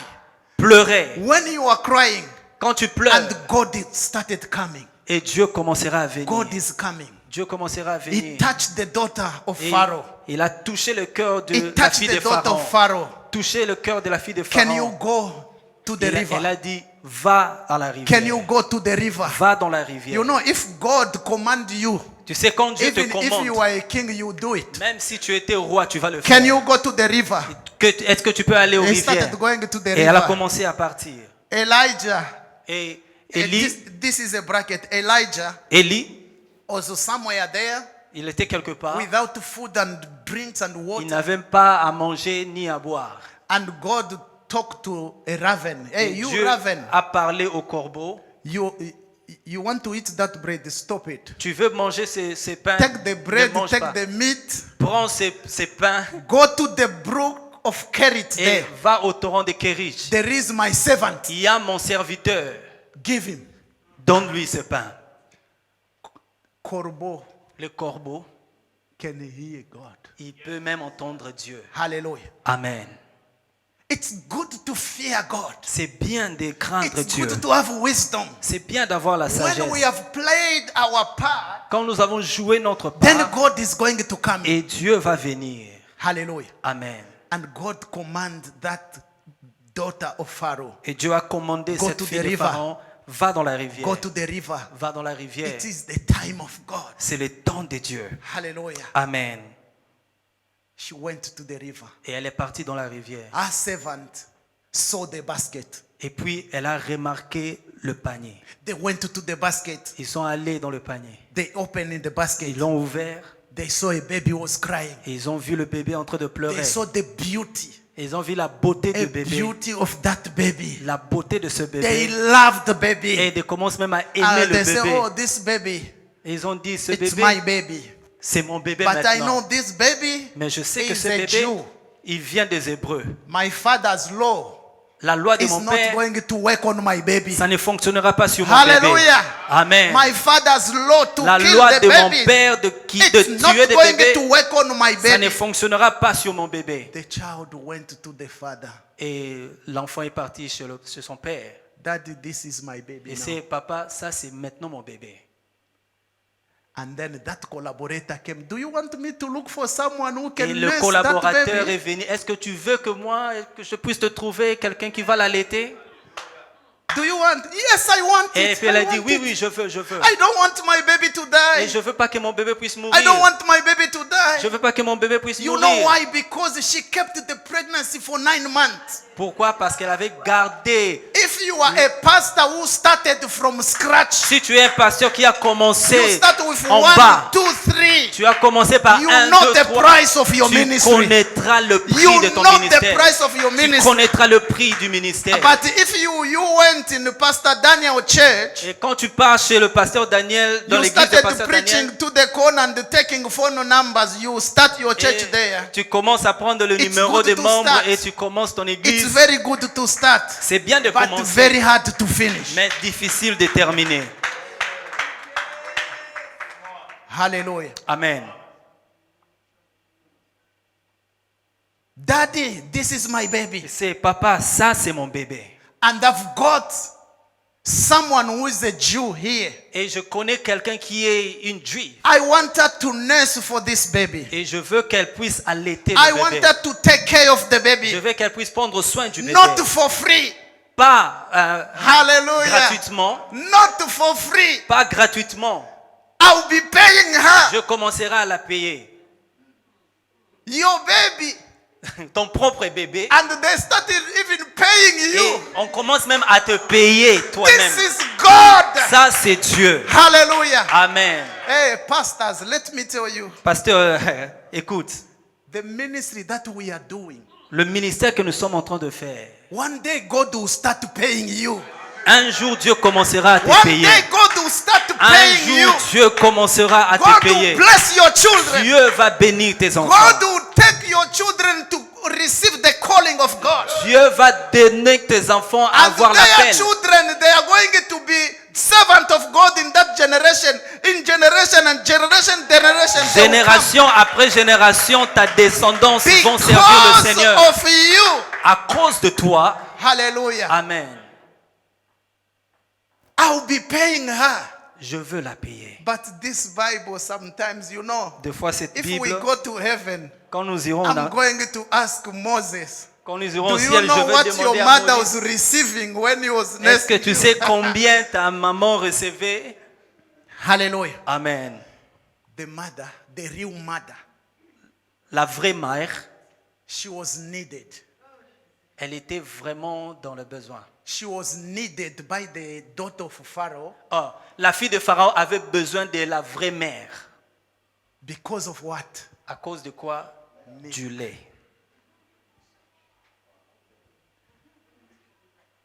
Speaker 2: Pleurer.
Speaker 1: When you are crying
Speaker 2: Quand tu pleures,
Speaker 1: and God started coming.
Speaker 2: et Dieu commencera à venir.
Speaker 1: God is coming.
Speaker 2: Dieu commencera à venir.
Speaker 1: He touched the daughter of
Speaker 2: Et
Speaker 1: Pharaoh.
Speaker 2: il a touché le cœur de
Speaker 1: He
Speaker 2: la
Speaker 1: touched
Speaker 2: fille
Speaker 1: the
Speaker 2: de
Speaker 1: daughter
Speaker 2: Pharaon.
Speaker 1: of Pharaoh.
Speaker 2: Touché le cœur de la fille de
Speaker 1: Can you
Speaker 2: Pharaon.
Speaker 1: go to the
Speaker 2: Elle
Speaker 1: river?
Speaker 2: a dit, va à la rivière.
Speaker 1: Can you go to the river?
Speaker 2: Va dans la rivière.
Speaker 1: You know, if God command you,
Speaker 2: Tu sais, quand Dieu te
Speaker 1: even if
Speaker 2: commande,
Speaker 1: you are a king, you do it.
Speaker 2: même si tu étais roi, tu vas le
Speaker 1: Can
Speaker 2: faire.
Speaker 1: you go to the river?
Speaker 2: Est-ce que tu peux aller aux
Speaker 1: He
Speaker 2: rivières?
Speaker 1: started going to the
Speaker 2: Et elle a
Speaker 1: river.
Speaker 2: commencé à partir.
Speaker 1: Elijah
Speaker 2: Et
Speaker 1: And
Speaker 2: Élie,
Speaker 1: this is a bracket. Elijah
Speaker 2: Élie,
Speaker 1: also somewhere there
Speaker 2: il était quelque part.
Speaker 1: without food and drinks and
Speaker 2: Il
Speaker 1: water.
Speaker 2: n'avait pas à manger ni à boire.
Speaker 1: And God talked to a raven. Hey,
Speaker 2: Et
Speaker 1: you
Speaker 2: Dieu
Speaker 1: raven,
Speaker 2: a parlé au corbeau.
Speaker 1: you want to eat that bread, stop it.
Speaker 2: Tu veux manger ces pains?
Speaker 1: Take the bread,
Speaker 2: ne mange
Speaker 1: take
Speaker 2: pas.
Speaker 1: the meat,
Speaker 2: Prends ces pains
Speaker 1: go to the brook of Kerit
Speaker 2: et
Speaker 1: there.
Speaker 2: va au torrent de Kérich.
Speaker 1: There is my servant.
Speaker 2: Il y a mon serviteur.
Speaker 1: Give him.
Speaker 2: Donne-lui ce pain.
Speaker 1: Corbo
Speaker 2: Le corbeau,
Speaker 1: can hear God.
Speaker 2: il peut même entendre Dieu.
Speaker 1: Hallelujah.
Speaker 2: Amen.
Speaker 1: It's good to fear God.
Speaker 2: C'est bien de craindre
Speaker 1: It's
Speaker 2: Dieu.
Speaker 1: good to have wisdom.
Speaker 2: C'est bien d'avoir la
Speaker 1: When we
Speaker 2: sagesse.
Speaker 1: have played our part,
Speaker 2: Quand nous avons joué notre
Speaker 1: then
Speaker 2: part,
Speaker 1: God is going to come in.
Speaker 2: et Dieu va venir.
Speaker 1: Hallelujah.
Speaker 2: Amen.
Speaker 1: And God command that daughter of Pharaoh,
Speaker 2: Et Dieu a commandé
Speaker 1: Go
Speaker 2: cette
Speaker 1: to
Speaker 2: fille
Speaker 1: the
Speaker 2: de
Speaker 1: river.
Speaker 2: Pharaon, va dans la rivière.
Speaker 1: go to the river.
Speaker 2: Va dans la rivière.
Speaker 1: It is the time of God.
Speaker 2: C'est le temps de Dieu.
Speaker 1: Hallelujah.
Speaker 2: Amen.
Speaker 1: She went to the river.
Speaker 2: Et elle est partie dans la rivière.
Speaker 1: Her servant saw the basket.
Speaker 2: Et puis elle a remarqué le panier.
Speaker 1: They went to the basket.
Speaker 2: Ils sont allés dans le panier.
Speaker 1: They opened the basket.
Speaker 2: Ils l'ont ouvert
Speaker 1: They saw a baby was crying.
Speaker 2: et ils ont vu le bébé en train de
Speaker 1: They
Speaker 2: pleurer.
Speaker 1: saw the beauty,
Speaker 2: Et ils ont vu la beauté
Speaker 1: a
Speaker 2: du bébé.
Speaker 1: beauty of that baby.
Speaker 2: La beauté de ce
Speaker 1: They
Speaker 2: bébé.
Speaker 1: loved the
Speaker 2: Et
Speaker 1: baby.
Speaker 2: ils commencent même à aimer
Speaker 1: And
Speaker 2: le
Speaker 1: they say,
Speaker 2: bébé.
Speaker 1: oh, this baby,
Speaker 2: Et ils ont dit, ce
Speaker 1: it's
Speaker 2: bébé,
Speaker 1: my baby.
Speaker 2: c'est mon bébé
Speaker 1: But I know
Speaker 2: maintenant.
Speaker 1: this baby
Speaker 2: Mais je sais que
Speaker 1: is
Speaker 2: ce
Speaker 1: a
Speaker 2: bébé,
Speaker 1: Jew.
Speaker 2: il vient des Hébreux.
Speaker 1: My father's law
Speaker 2: La loi de
Speaker 1: is
Speaker 2: mon
Speaker 1: not
Speaker 2: père,
Speaker 1: going to work on my baby.
Speaker 2: ça ne fonctionnera pas sur mon bébé.
Speaker 1: Hallelujah.
Speaker 2: Amen.
Speaker 1: My father's law to
Speaker 2: La
Speaker 1: kill
Speaker 2: loi
Speaker 1: the
Speaker 2: de mon
Speaker 1: baby,
Speaker 2: père de
Speaker 1: it's not
Speaker 2: tuer des
Speaker 1: going
Speaker 2: bébés,
Speaker 1: to work on my
Speaker 2: ça ne
Speaker 1: baby.
Speaker 2: fonctionnera pas sur mon bébé.
Speaker 1: The child went to the father.
Speaker 2: Et l'enfant est parti chez son père.
Speaker 1: Daddy, this is my baby
Speaker 2: Et
Speaker 1: now.
Speaker 2: c'est, papa, ça c'est maintenant mon bébé.
Speaker 1: And then that collaborator came. Do you want me to look for someone who can
Speaker 2: Et le
Speaker 1: nurse that
Speaker 2: collaborateur
Speaker 1: baby?
Speaker 2: est venu. Est-ce que tu veux que moi, que je puisse te trouver quelqu'un qui va l'allaiter?
Speaker 1: Do you want? Yes, I want
Speaker 2: Et
Speaker 1: it.
Speaker 2: puis elle
Speaker 1: I
Speaker 2: a dit,
Speaker 1: want
Speaker 2: oui,
Speaker 1: it.
Speaker 2: oui, je veux, je veux.
Speaker 1: I don't want my baby to
Speaker 2: Et
Speaker 1: die.
Speaker 2: je veux pas que mon bébé puisse
Speaker 1: I
Speaker 2: mourir.
Speaker 1: don't want my baby to
Speaker 2: Je
Speaker 1: die.
Speaker 2: veux pas que mon bébé puisse
Speaker 1: You know
Speaker 2: mourir.
Speaker 1: why? Because she kept the pregnancy for 9 months.
Speaker 2: Pourquoi? Parce qu'elle avait gardé.
Speaker 1: If you are a pastor who started from scratch,
Speaker 2: Si tu es un pasteur qui a
Speaker 1: you
Speaker 2: commencé
Speaker 1: start with
Speaker 2: en
Speaker 1: 1,
Speaker 2: bas,
Speaker 1: 2, 3.
Speaker 2: tu as commencé par
Speaker 1: You
Speaker 2: 1,
Speaker 1: know
Speaker 2: 2,
Speaker 1: the
Speaker 2: 3.
Speaker 1: price of your
Speaker 2: Tu
Speaker 1: ministry.
Speaker 2: connaîtras le prix
Speaker 1: You
Speaker 2: de ton
Speaker 1: know the
Speaker 2: ministère.
Speaker 1: price of your
Speaker 2: Tu
Speaker 1: ministry.
Speaker 2: connaîtras le prix du ministère.
Speaker 1: But if you went in Pastor Daniel church,
Speaker 2: Et quand tu pars chez le pasteur Daniel, dans
Speaker 1: you
Speaker 2: l'église de
Speaker 1: started
Speaker 2: pasteur
Speaker 1: preaching
Speaker 2: Daniel,
Speaker 1: to the corner and taking phone numbers. You start your church
Speaker 2: et
Speaker 1: there.
Speaker 2: tu commences à prendre le
Speaker 1: It's
Speaker 2: numéro
Speaker 1: good
Speaker 2: des
Speaker 1: to
Speaker 2: membres
Speaker 1: start.
Speaker 2: et tu commences ton
Speaker 1: It's
Speaker 2: église.
Speaker 1: very good to start,
Speaker 2: C'est bien de
Speaker 1: but
Speaker 2: commencer,
Speaker 1: very hard to finish.
Speaker 2: mais difficile de terminer.
Speaker 1: Hallelujah.
Speaker 2: Amen.
Speaker 1: Daddy, this is my baby.
Speaker 2: C'est papa, ça c'est mon bébé.
Speaker 1: And I've got someone who is a Jew here.
Speaker 2: Et je connais quelqu'un qui est une juive.
Speaker 1: I want her to nurse for this baby.
Speaker 2: Et je veux qu'elle puisse allaiter
Speaker 1: I
Speaker 2: le
Speaker 1: want
Speaker 2: bébé.
Speaker 1: her to take care of the
Speaker 2: Je
Speaker 1: baby.
Speaker 2: veux qu'elle puisse prendre soin du bébé.
Speaker 1: Not for free.
Speaker 2: Pas
Speaker 1: Hallelujah.
Speaker 2: gratuitement.
Speaker 1: Not for free.
Speaker 2: Pas gratuitement.
Speaker 1: I'll be paying her.
Speaker 2: Je commencerai à la payer.
Speaker 1: Your baby.
Speaker 2: Ton propre bébé.
Speaker 1: And they started even paying
Speaker 2: Et
Speaker 1: you.
Speaker 2: on commence même à te payer toi-même.
Speaker 1: This is God.
Speaker 2: Ça c'est Dieu.
Speaker 1: Hallelujah.
Speaker 2: Amen.
Speaker 1: Hey, pastors, let me tell you.
Speaker 2: Pasteur, écoute.
Speaker 1: The ministry that we are doing.
Speaker 2: Le ministère que nous sommes en train de faire.
Speaker 1: One day God will start paying you.
Speaker 2: Un jour Dieu commencera à te
Speaker 1: One
Speaker 2: payer.
Speaker 1: day God will start
Speaker 2: Un
Speaker 1: paying you.
Speaker 2: jour Dieu commencera à te
Speaker 1: God
Speaker 2: payer.
Speaker 1: will bless your children.
Speaker 2: Dieu va bénir tes enfants.
Speaker 1: God will take your children to receive the calling of God.
Speaker 2: Dieu va donner tes enfants à
Speaker 1: And
Speaker 2: avoir
Speaker 1: their
Speaker 2: l'appel.
Speaker 1: children, they are going to be servant of God in that generation. In generation and generation. they will come.
Speaker 2: Génération après génération, ta descendance vont servir le
Speaker 1: Because
Speaker 2: Seigneur.
Speaker 1: of you.
Speaker 2: À cause de toi.
Speaker 1: Hallelujah.
Speaker 2: Amen.
Speaker 1: I'll be paying her.
Speaker 2: Je veux la payer.
Speaker 1: But this Bible, sometimes, you know,
Speaker 2: Des fois, cette
Speaker 1: if we
Speaker 2: Bible,
Speaker 1: go to heaven,
Speaker 2: quand nous irons,
Speaker 1: I'm going to ask Moses,
Speaker 2: quand nous irons
Speaker 1: do
Speaker 2: au
Speaker 1: you
Speaker 2: ciel, je
Speaker 1: know
Speaker 2: vais
Speaker 1: what your
Speaker 2: demander à
Speaker 1: mother
Speaker 2: Moïse,
Speaker 1: was receiving when he was
Speaker 2: est-ce que
Speaker 1: nursing
Speaker 2: tu
Speaker 1: you?
Speaker 2: sais combien ta maman recevait?
Speaker 1: Hallelujah.
Speaker 2: Amen.
Speaker 1: The mother, the real mother,
Speaker 2: La vraie mère,
Speaker 1: she was needed.
Speaker 2: Elle était vraiment dans le besoin.
Speaker 1: She was needed by the daughter of Pharaoh.
Speaker 2: Oh, la fille de Pharaon avait besoin de la vraie mère.
Speaker 1: Because of what?
Speaker 2: À cause de quoi? Du lait.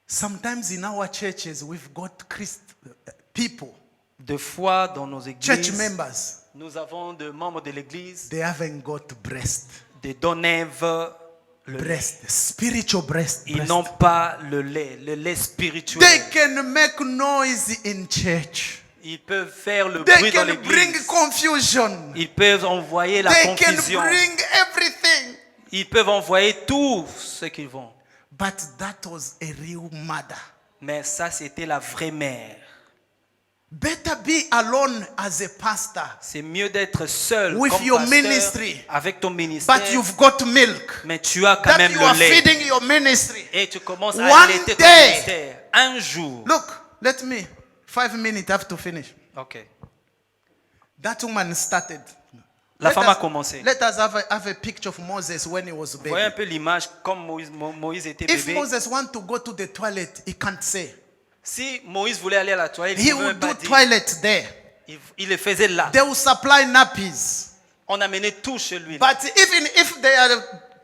Speaker 1: Sometimes in our churches, we've got people,
Speaker 2: Deux fois dans nos
Speaker 1: church
Speaker 2: églises,
Speaker 1: members,
Speaker 2: nous avons des membres de l'église,
Speaker 1: they haven't got breast.
Speaker 2: des donnèves, le lait.
Speaker 1: Breast, spiritual breast.
Speaker 2: Ils
Speaker 1: breast.
Speaker 2: n'ont pas le lait spirituel.
Speaker 1: They can make noise in church.
Speaker 2: Ils peuvent faire le
Speaker 1: They
Speaker 2: bruit dans
Speaker 1: can bring
Speaker 2: l'église.
Speaker 1: confusion.
Speaker 2: Ils peuvent envoyer la
Speaker 1: They can
Speaker 2: confusion.
Speaker 1: bring everything.
Speaker 2: Ils peuvent envoyer tout ce qu'ils vont.
Speaker 1: But that was a real mother.
Speaker 2: Mais ça, c'était la vraie mère.
Speaker 1: Better be alone as a pastor,
Speaker 2: C'est mieux d'être seul
Speaker 1: With
Speaker 2: comme
Speaker 1: your
Speaker 2: pasteur
Speaker 1: ministry.
Speaker 2: avec ton ministère.
Speaker 1: but you've got milk.
Speaker 2: Mais tu as quand
Speaker 1: That
Speaker 2: même
Speaker 1: you
Speaker 2: le
Speaker 1: are
Speaker 2: lait.
Speaker 1: feeding your ministry.
Speaker 2: Et tu commences
Speaker 1: One
Speaker 2: à allaiter ton
Speaker 1: day.
Speaker 2: ministère. Un jour.
Speaker 1: Look, let me. 5 minutes, I have to finish.
Speaker 2: Ok.
Speaker 1: That woman started.
Speaker 2: La
Speaker 1: Let
Speaker 2: femme
Speaker 1: us-
Speaker 2: a commencé.
Speaker 1: Let us have a picture of Moses when he was a
Speaker 2: Vous voyez un
Speaker 1: baby.
Speaker 2: peu l'image comme Moïse était
Speaker 1: If
Speaker 2: bébé.
Speaker 1: Moses want to go to the toilet, he can't say.
Speaker 2: Si Moïse voulait aller à la toilette,
Speaker 1: He
Speaker 2: il pouvait
Speaker 1: would
Speaker 2: même
Speaker 1: do
Speaker 2: pas dire.
Speaker 1: toilet there.
Speaker 2: Il le faisait là.
Speaker 1: They will supply nappies.
Speaker 2: On amenait tout chez lui.
Speaker 1: But even if they are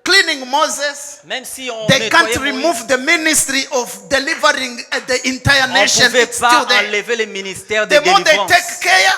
Speaker 1: cleaning Moses,
Speaker 2: Même si on
Speaker 1: they can't
Speaker 2: nettoyait
Speaker 1: remove
Speaker 2: Moïse,
Speaker 1: the ministry of delivering the entire
Speaker 2: on ne
Speaker 1: nation.
Speaker 2: pouvait
Speaker 1: It's
Speaker 2: pas
Speaker 1: still there.
Speaker 2: enlever le ministère de
Speaker 1: The more they
Speaker 2: délivrance.
Speaker 1: take care,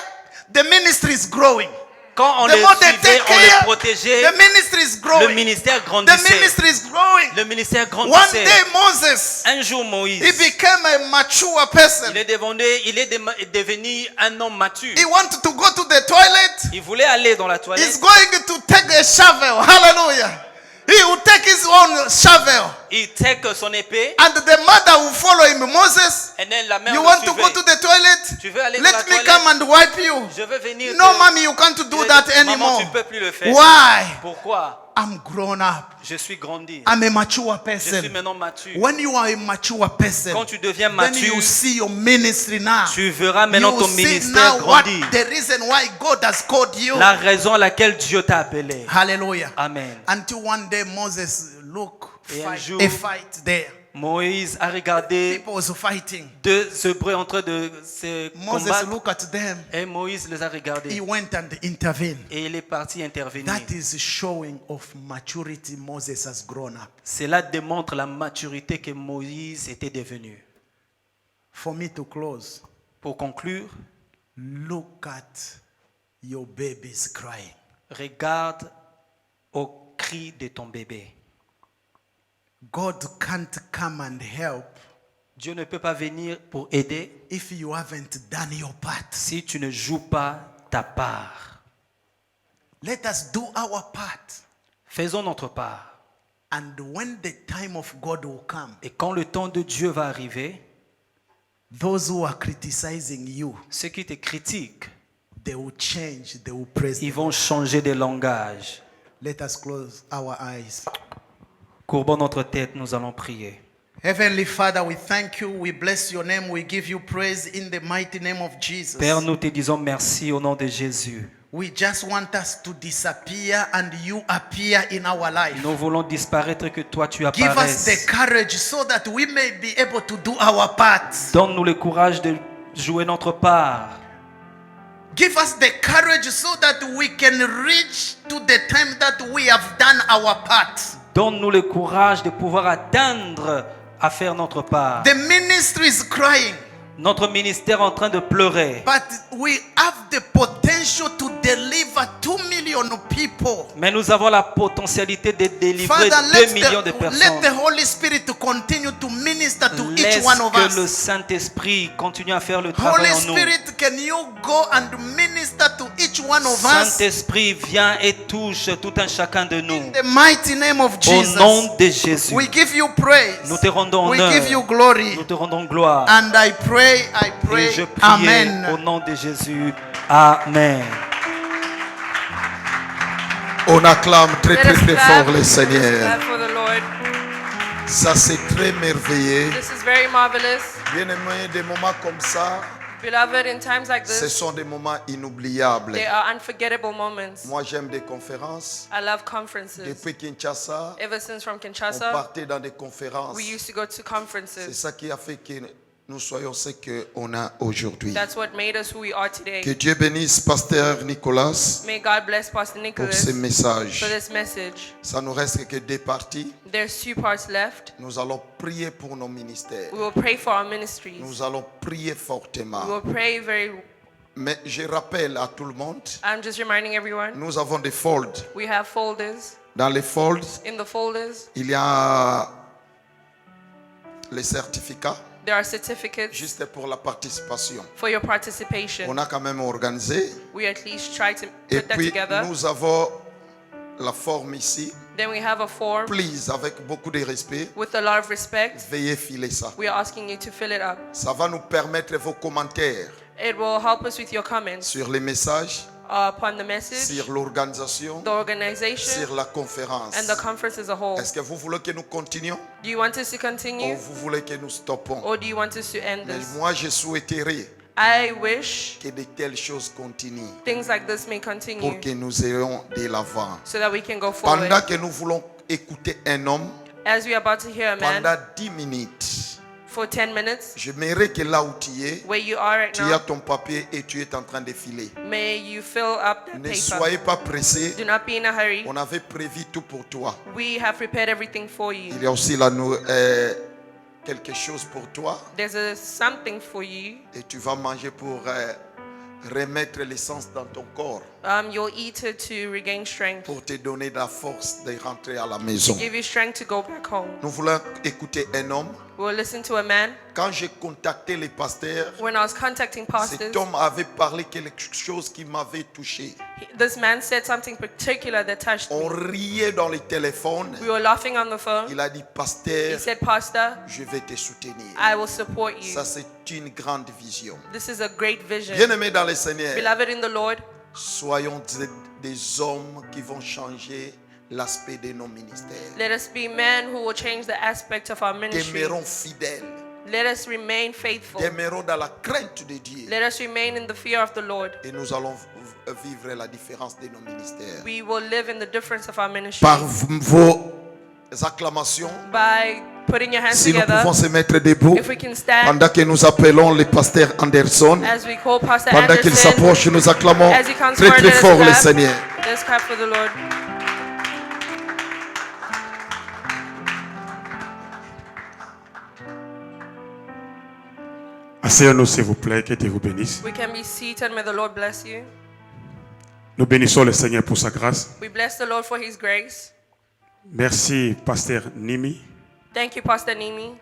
Speaker 1: the ministry is growing.
Speaker 2: Quand on
Speaker 1: The
Speaker 2: le
Speaker 1: more they
Speaker 2: suivait,
Speaker 1: take
Speaker 2: on le
Speaker 1: care,
Speaker 2: protégeait,
Speaker 1: the ministry is
Speaker 2: le
Speaker 1: growing.
Speaker 2: ministère
Speaker 1: The
Speaker 2: grandissait.
Speaker 1: ministry is growing.
Speaker 2: Le ministère
Speaker 1: One
Speaker 2: grandissait.
Speaker 1: day Moses,
Speaker 2: Un jour,
Speaker 1: he
Speaker 2: Moïse,
Speaker 1: became a mature person.
Speaker 2: il est devenu un homme mature.
Speaker 1: He wanted to go to the toilet.
Speaker 2: Il voulait aller dans la
Speaker 1: He's
Speaker 2: toilette.
Speaker 1: going to take a shovel. Hallelujah. He will take his own shovel.
Speaker 2: Il take son épée.
Speaker 1: And the mother will follow him. Moses,
Speaker 2: Et then la mère
Speaker 1: you
Speaker 2: le
Speaker 1: want to go
Speaker 2: suivait.
Speaker 1: to the toilet?
Speaker 2: Tu veux aller dans la
Speaker 1: Let me
Speaker 2: toilette?
Speaker 1: come and wipe you.
Speaker 2: Je veux venir.
Speaker 1: No,
Speaker 2: te-
Speaker 1: mommy, you can't do that
Speaker 2: Maman,
Speaker 1: anymore.
Speaker 2: tu peux plus le faire.
Speaker 1: Why?
Speaker 2: Pourquoi?
Speaker 1: I'm grown up.
Speaker 2: Je suis grandi.
Speaker 1: I'm a mature
Speaker 2: Je suis
Speaker 1: person.
Speaker 2: maintenant mature.
Speaker 1: When you are a mature person,
Speaker 2: Quand tu deviens
Speaker 1: then you
Speaker 2: mature,
Speaker 1: see your ministry now.
Speaker 2: tu verras maintenant
Speaker 1: You
Speaker 2: ton
Speaker 1: see
Speaker 2: ministère
Speaker 1: now what
Speaker 2: grandir.
Speaker 1: the reason why God has called you.
Speaker 2: La raison à laquelle Dieu t'a appelé.
Speaker 1: Hallelujah.
Speaker 2: Amen.
Speaker 1: Until one day Moses look
Speaker 2: Et un
Speaker 1: fight,
Speaker 2: jour-
Speaker 1: a fight there.
Speaker 2: Moïse a regardé
Speaker 1: People was fighting.
Speaker 2: deux Hébreux en train de se
Speaker 1: Moses
Speaker 2: combattre.
Speaker 1: look at them.
Speaker 2: Et Moïse les a
Speaker 1: He
Speaker 2: regardés.
Speaker 1: went and intervened.
Speaker 2: Et il est parti intervenir.
Speaker 1: That is showing of maturity. Moses has grown up.
Speaker 2: Cela démontre la maturité que Moïse était devenu.
Speaker 1: For me to close,
Speaker 2: Pour conclure,
Speaker 1: look at your babies crying.
Speaker 2: regarde au cri de ton bébé.
Speaker 1: God can't come and help
Speaker 2: Dieu ne peut pas venir pour aider
Speaker 1: if you haven't done your part.
Speaker 2: si tu ne joues pas ta part.
Speaker 1: Let us do our part.
Speaker 2: Faisons notre part.
Speaker 1: And when the time of God will come,
Speaker 2: Et quand le temps de Dieu va arriver,
Speaker 1: those who are criticizing you,
Speaker 2: ceux qui te critiquent,
Speaker 1: they will change, they will praise.
Speaker 2: ils vont changer de langage.
Speaker 1: Let us close our eyes.
Speaker 2: Courbons notre tête, nous allons prier.
Speaker 1: Heavenly Father, we thank you, we bless your name, we give you praise in the mighty name of Jesus.
Speaker 2: Père, nous te disons merci au nom de Jésus.
Speaker 1: We just want us to disappear and you appear in our life.
Speaker 2: Nous voulons disparaître, que toi tu
Speaker 1: Give us
Speaker 2: apparaisses.
Speaker 1: the courage so that we may be able to do our part.
Speaker 2: Donne-nous le courage de jouer notre part.
Speaker 1: Give us the courage so that we can reach to the time that we have done our part.
Speaker 2: Donne-nous le courage de pouvoir atteindre à faire notre part.
Speaker 1: The ministry is crying,
Speaker 2: Notre ministère est en train de pleurer.
Speaker 1: but we have the potential to deliver 2 million people.
Speaker 2: Mais nous avons la potentialité de délivrer
Speaker 1: Father,
Speaker 2: 2 millions de
Speaker 1: let
Speaker 2: personnes.
Speaker 1: the Holy Spirit to continue to minister to each
Speaker 2: Laisse
Speaker 1: one of
Speaker 2: que le
Speaker 1: us.
Speaker 2: Saint-Esprit continue à faire le travail
Speaker 1: Holy
Speaker 2: en nous.
Speaker 1: Spirit, can you go and minister to each one of us?
Speaker 2: Saint-Esprit, viens et touche tout un chacun de nous.
Speaker 1: In the mighty name of
Speaker 2: Au
Speaker 1: Jesus,
Speaker 2: nom de Jésus,
Speaker 1: we give you praise.
Speaker 2: nous te rendons
Speaker 1: We
Speaker 2: honneur.
Speaker 1: give you glory.
Speaker 2: Nous te rendons gloire.
Speaker 1: And I pray,
Speaker 2: Et je prie
Speaker 1: Amen.
Speaker 2: au nom de Jésus. Amen.
Speaker 3: On acclame très
Speaker 4: Let
Speaker 3: très
Speaker 4: us
Speaker 3: très
Speaker 4: clap.
Speaker 3: fort le Seigneur.
Speaker 4: Clap for the Lord.
Speaker 3: Ça c'est très merveilleux.
Speaker 4: This is very marvelous.
Speaker 3: Bien aimé, des moments comme ça,
Speaker 4: Beloved, in times like
Speaker 3: Ce
Speaker 4: this,
Speaker 3: sont des moments inoubliables.
Speaker 4: there are unforgettable moments.
Speaker 3: Moi, j'aime des conférences.
Speaker 4: I love conferences.
Speaker 3: Depuis Kinshasa,
Speaker 4: Ever since from
Speaker 3: on
Speaker 4: Kinshasa,
Speaker 3: partait dans des conférences.
Speaker 4: we used to go to
Speaker 3: C'est
Speaker 4: conferences.
Speaker 3: ça qui a fait que nous soyons ce qu'on a aujourd'hui.
Speaker 4: That's what made us who we are
Speaker 3: Que
Speaker 4: today.
Speaker 3: Dieu bénisse Pasteur Nicolas
Speaker 4: May God bless Pastor
Speaker 3: pour
Speaker 4: Nicholas
Speaker 3: ce message.
Speaker 4: for this message.
Speaker 3: Ça nous reste que deux parties.
Speaker 4: There's 2 parts left.
Speaker 3: Nous allons prier pour nos ministères.
Speaker 4: We will pray for our ministries.
Speaker 3: Nous allons prier
Speaker 4: We
Speaker 3: fortement.
Speaker 4: will pray very.
Speaker 3: Mais je rappelle à tout le monde,
Speaker 4: I'm just reminding everyone.
Speaker 3: nous avons des folds.
Speaker 4: We have folders.
Speaker 3: Dans les folds,
Speaker 4: In the folders,
Speaker 3: il y a les certificats
Speaker 4: there are certificates
Speaker 3: juste pour la participation.
Speaker 4: for your
Speaker 3: On
Speaker 4: participation.
Speaker 3: a quand même organisé.
Speaker 4: We at least try to
Speaker 3: Et
Speaker 4: put that
Speaker 3: puis,
Speaker 4: together.
Speaker 3: nous avons la forme ici.
Speaker 4: Then we have a form
Speaker 3: Please, avec beaucoup de respect,
Speaker 4: with a lot of respect.
Speaker 3: veuillez filer ça.
Speaker 4: We are asking you to fill it up.
Speaker 3: Ça va nous permettre vos commentaires
Speaker 4: It will help us with your comments
Speaker 3: sur les messages,
Speaker 4: upon the message,
Speaker 3: sur l'organisation,
Speaker 4: the organization,
Speaker 3: sur la conférence.
Speaker 4: and the conference as a whole.
Speaker 3: Est-ce que vous voulez que nous continuions
Speaker 4: Do you want us to
Speaker 3: ou
Speaker 4: continue,
Speaker 3: vous voulez que nous stoppons?
Speaker 4: or do you want us to end
Speaker 3: Mais
Speaker 4: this?
Speaker 3: moi, je souhaiterais
Speaker 4: I wish
Speaker 3: que de telles choses continuent
Speaker 4: things like this may
Speaker 3: pour
Speaker 4: continue
Speaker 3: que nous ayons de l'avant.
Speaker 4: so that we can go forward.
Speaker 3: Pendant que nous voulons écouter un homme,
Speaker 4: As we are about to hear a man
Speaker 3: pendant 10 minutes,
Speaker 4: for 10 minutes,
Speaker 3: j'aimerais que là où tu es,
Speaker 4: where you are right
Speaker 3: tu as
Speaker 4: now,
Speaker 3: ton papier et tu es en train de filer.
Speaker 4: may you fill up that
Speaker 3: Ne
Speaker 4: paper.
Speaker 3: soyez pas pressé.
Speaker 4: Do not be in a hurry.
Speaker 3: On avait prévu tout pour toi.
Speaker 4: We have prepared everything for you.
Speaker 3: Il y a aussi là, quelque chose pour toi
Speaker 4: There's something for you.
Speaker 3: et tu vas manger pour remettre l'essence dans ton corps
Speaker 4: You'll eat it to regain strength.
Speaker 3: pour te donner la force de rentrer à la maison.
Speaker 4: Give you strength to go back home.
Speaker 3: Nous voulons écouter un homme.
Speaker 4: We'll listen to a man.
Speaker 3: Quand j'ai contacté les pasteurs,
Speaker 4: When I was contacting pastors,
Speaker 3: cet homme avait parlé quelque chose qui m'avait touché.
Speaker 4: this man said something particular that touched
Speaker 3: On
Speaker 4: me.
Speaker 3: riait dans les téléphones.
Speaker 4: We were laughing on the phone.
Speaker 3: Il a dit,
Speaker 4: He
Speaker 3: pasteur,
Speaker 4: said, Pastor,
Speaker 3: je vais te soutenir.
Speaker 4: I will support you.
Speaker 3: Ça, c'est une grande vision.
Speaker 4: This is a great vision.
Speaker 3: Bien-aimés dans le Seigneur,
Speaker 4: Beloved in the Lord,
Speaker 3: soyons des hommes qui vont changer l'aspect de nos ministères.
Speaker 4: let us be men who will change the aspect of our ministry.
Speaker 3: Demeurons fidèles.
Speaker 4: Let us remain faithful.
Speaker 3: Demeurons dans la crainte de Dieu.
Speaker 4: Let us remain in the fear of the Lord.
Speaker 3: Et nous allons vivre la différence de nos ministères.
Speaker 4: We will live in the difference of our ministry.
Speaker 3: Par vos acclamations,
Speaker 4: By putting your hands
Speaker 3: si nous
Speaker 4: together,
Speaker 3: pouvons se mettre debout,
Speaker 4: if we can stand,
Speaker 3: pendant que nous appelons le pasteur Anderson,
Speaker 4: as we call Pastor
Speaker 3: pendant qu'il
Speaker 4: Anderson,
Speaker 3: s'approche, nous acclamons
Speaker 4: as he comes
Speaker 3: très
Speaker 4: forward,
Speaker 3: très
Speaker 4: let us
Speaker 3: fort le
Speaker 4: clap.
Speaker 3: Seigneur.
Speaker 4: Let's clap for the Lord.
Speaker 5: Asseyez-nous, s'il vous plaît, que Dieu vous bénisse.
Speaker 4: We can be seated. May the Lord bless you.
Speaker 5: Nous bénissons le Seigneur pour sa grâce.
Speaker 4: We bless the Lord for His grace.
Speaker 5: Merci, Pasteur Nimi,
Speaker 4: Thank you, Pastor Nimi,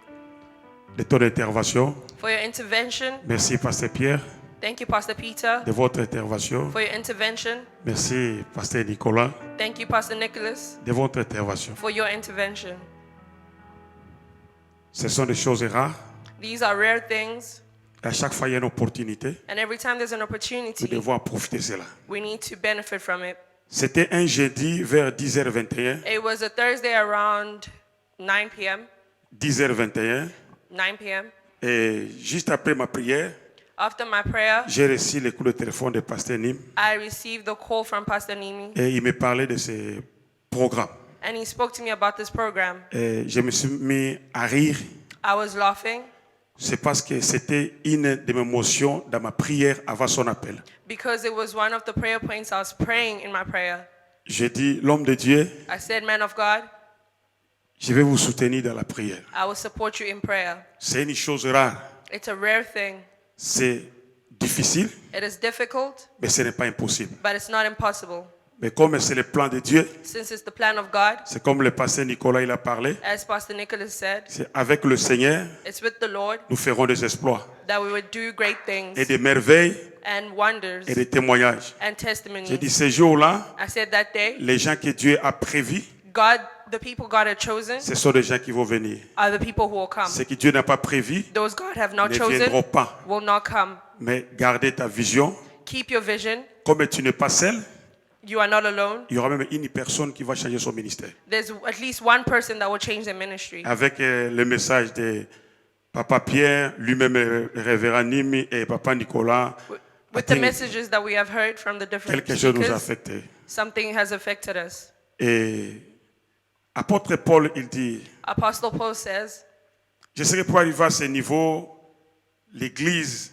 Speaker 5: de ton intervention.
Speaker 4: for your intervention.
Speaker 5: Merci, Pasteur Pierre,
Speaker 4: Thank you, Pastor Peter,
Speaker 5: de votre intervention.
Speaker 4: for your intervention.
Speaker 5: Merci, Pasteur Nicolas,
Speaker 4: Thank you, Pastor Nicholas,
Speaker 5: de votre intervention.
Speaker 4: for your intervention.
Speaker 5: Ce sont des choses rares.
Speaker 4: These are rare things,
Speaker 5: À chaque fois, il y a une opportunité.
Speaker 4: and every time there's an
Speaker 5: Nous
Speaker 4: opportunity,
Speaker 5: devons en profiter de cela.
Speaker 4: we need to benefit from it.
Speaker 5: C'était un jeudi vers 10h21.
Speaker 4: It was a Thursday around 9 p.m.
Speaker 5: 10h21.
Speaker 4: 9 p.m.
Speaker 5: Et juste après ma prière,
Speaker 4: After my prayer,
Speaker 5: j'ai reçu le coup de téléphone de Pasteur Nim.
Speaker 4: I received the call from Pastor Nimi,
Speaker 5: Et il me parlait de ce programme.
Speaker 4: and he spoke to me about this program.
Speaker 5: Et je me suis mis à rire.
Speaker 4: I was laughing
Speaker 5: C'est parce que c'était une de mes motions dans ma prière avant son appel.
Speaker 4: because it was one of the prayer points I was praying in my prayer.
Speaker 5: J'ai dit, l'homme de Dieu,
Speaker 4: I said, Man of God,
Speaker 5: je vais vous soutenir dans la prière.
Speaker 4: I will support you in prayer.
Speaker 5: C'est une chose rare.
Speaker 4: It's a rare thing.
Speaker 5: C'est difficile,
Speaker 4: It is difficult,
Speaker 5: mais ce n'est pas impossible.
Speaker 4: but it's not impossible.
Speaker 5: Mais comme c'est le plan de Dieu,
Speaker 4: Since it's the plan of God,
Speaker 5: c'est comme le pasteur Nicolas il a parlé,
Speaker 4: as Pastor Nicholas said,
Speaker 5: c'est avec le Seigneur,
Speaker 4: it's with the Lord
Speaker 5: nous ferons des exploits
Speaker 4: that we would do great things
Speaker 5: et des merveilles
Speaker 4: and wonders
Speaker 5: et des témoignages.
Speaker 4: and
Speaker 5: J'ai
Speaker 4: testimonies.
Speaker 5: dit, ces jours-là,
Speaker 4: I said that day,
Speaker 5: les gens que Dieu a prévus,
Speaker 4: God, the people God had chosen
Speaker 5: ce sont des gens qui vont venir.
Speaker 4: are the people who will come.
Speaker 5: Ce que Dieu n'a pas prévu
Speaker 4: Those God have not
Speaker 5: ne
Speaker 4: chosen
Speaker 5: viendront pas.
Speaker 4: will not come.
Speaker 5: Mais gardez ta vision.
Speaker 4: Keep your vision.
Speaker 5: Comme tu n'es pas seul,
Speaker 4: You are not alone.
Speaker 5: il y aura même une personne qui va changer son ministère.
Speaker 4: There's at least one person that will change their ministry.
Speaker 5: Avec le message de Papa Pierre, lui-même, révérend Nimi et Papa Nicolas,
Speaker 4: With the messages that we have heard from the different
Speaker 5: quelque chose nous a
Speaker 4: speakers,
Speaker 5: affecté.
Speaker 4: something has affected us.
Speaker 5: Et apôtre Paul, il dit,
Speaker 4: Apostle Paul says,
Speaker 5: je sais que pour arriver à ce niveau, l'église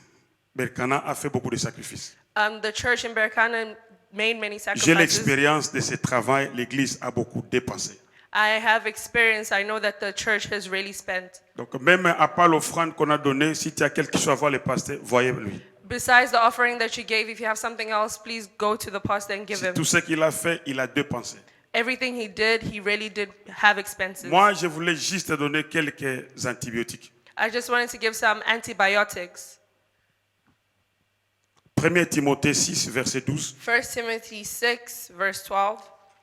Speaker 5: Berkana a fait beaucoup de sacrifices.
Speaker 4: the church in Berkana made many
Speaker 5: J'ai
Speaker 4: sacrifices.
Speaker 5: l'expérience de ce travail, l'église a beaucoup dépensé.
Speaker 4: I have experience. I know that the church has really spent.
Speaker 5: Donc même à part l'offrande qu'on a donnée, si tu as quelque chose à voir le pasteur, voyez-lui.
Speaker 4: Besides the offering that you gave, if you have something else, please go to the pastor and give
Speaker 5: Si
Speaker 4: him.
Speaker 5: tout ce qu'il a fait, il a dépensé.
Speaker 4: Everything he did, he really did have expenses.
Speaker 5: Moi, je voulais juste donner quelques antibiotiques.
Speaker 4: I just wanted to give some antibiotics.
Speaker 5: 1 Timothée 6, verset 12.
Speaker 4: 1 Timothy 6, verse 12.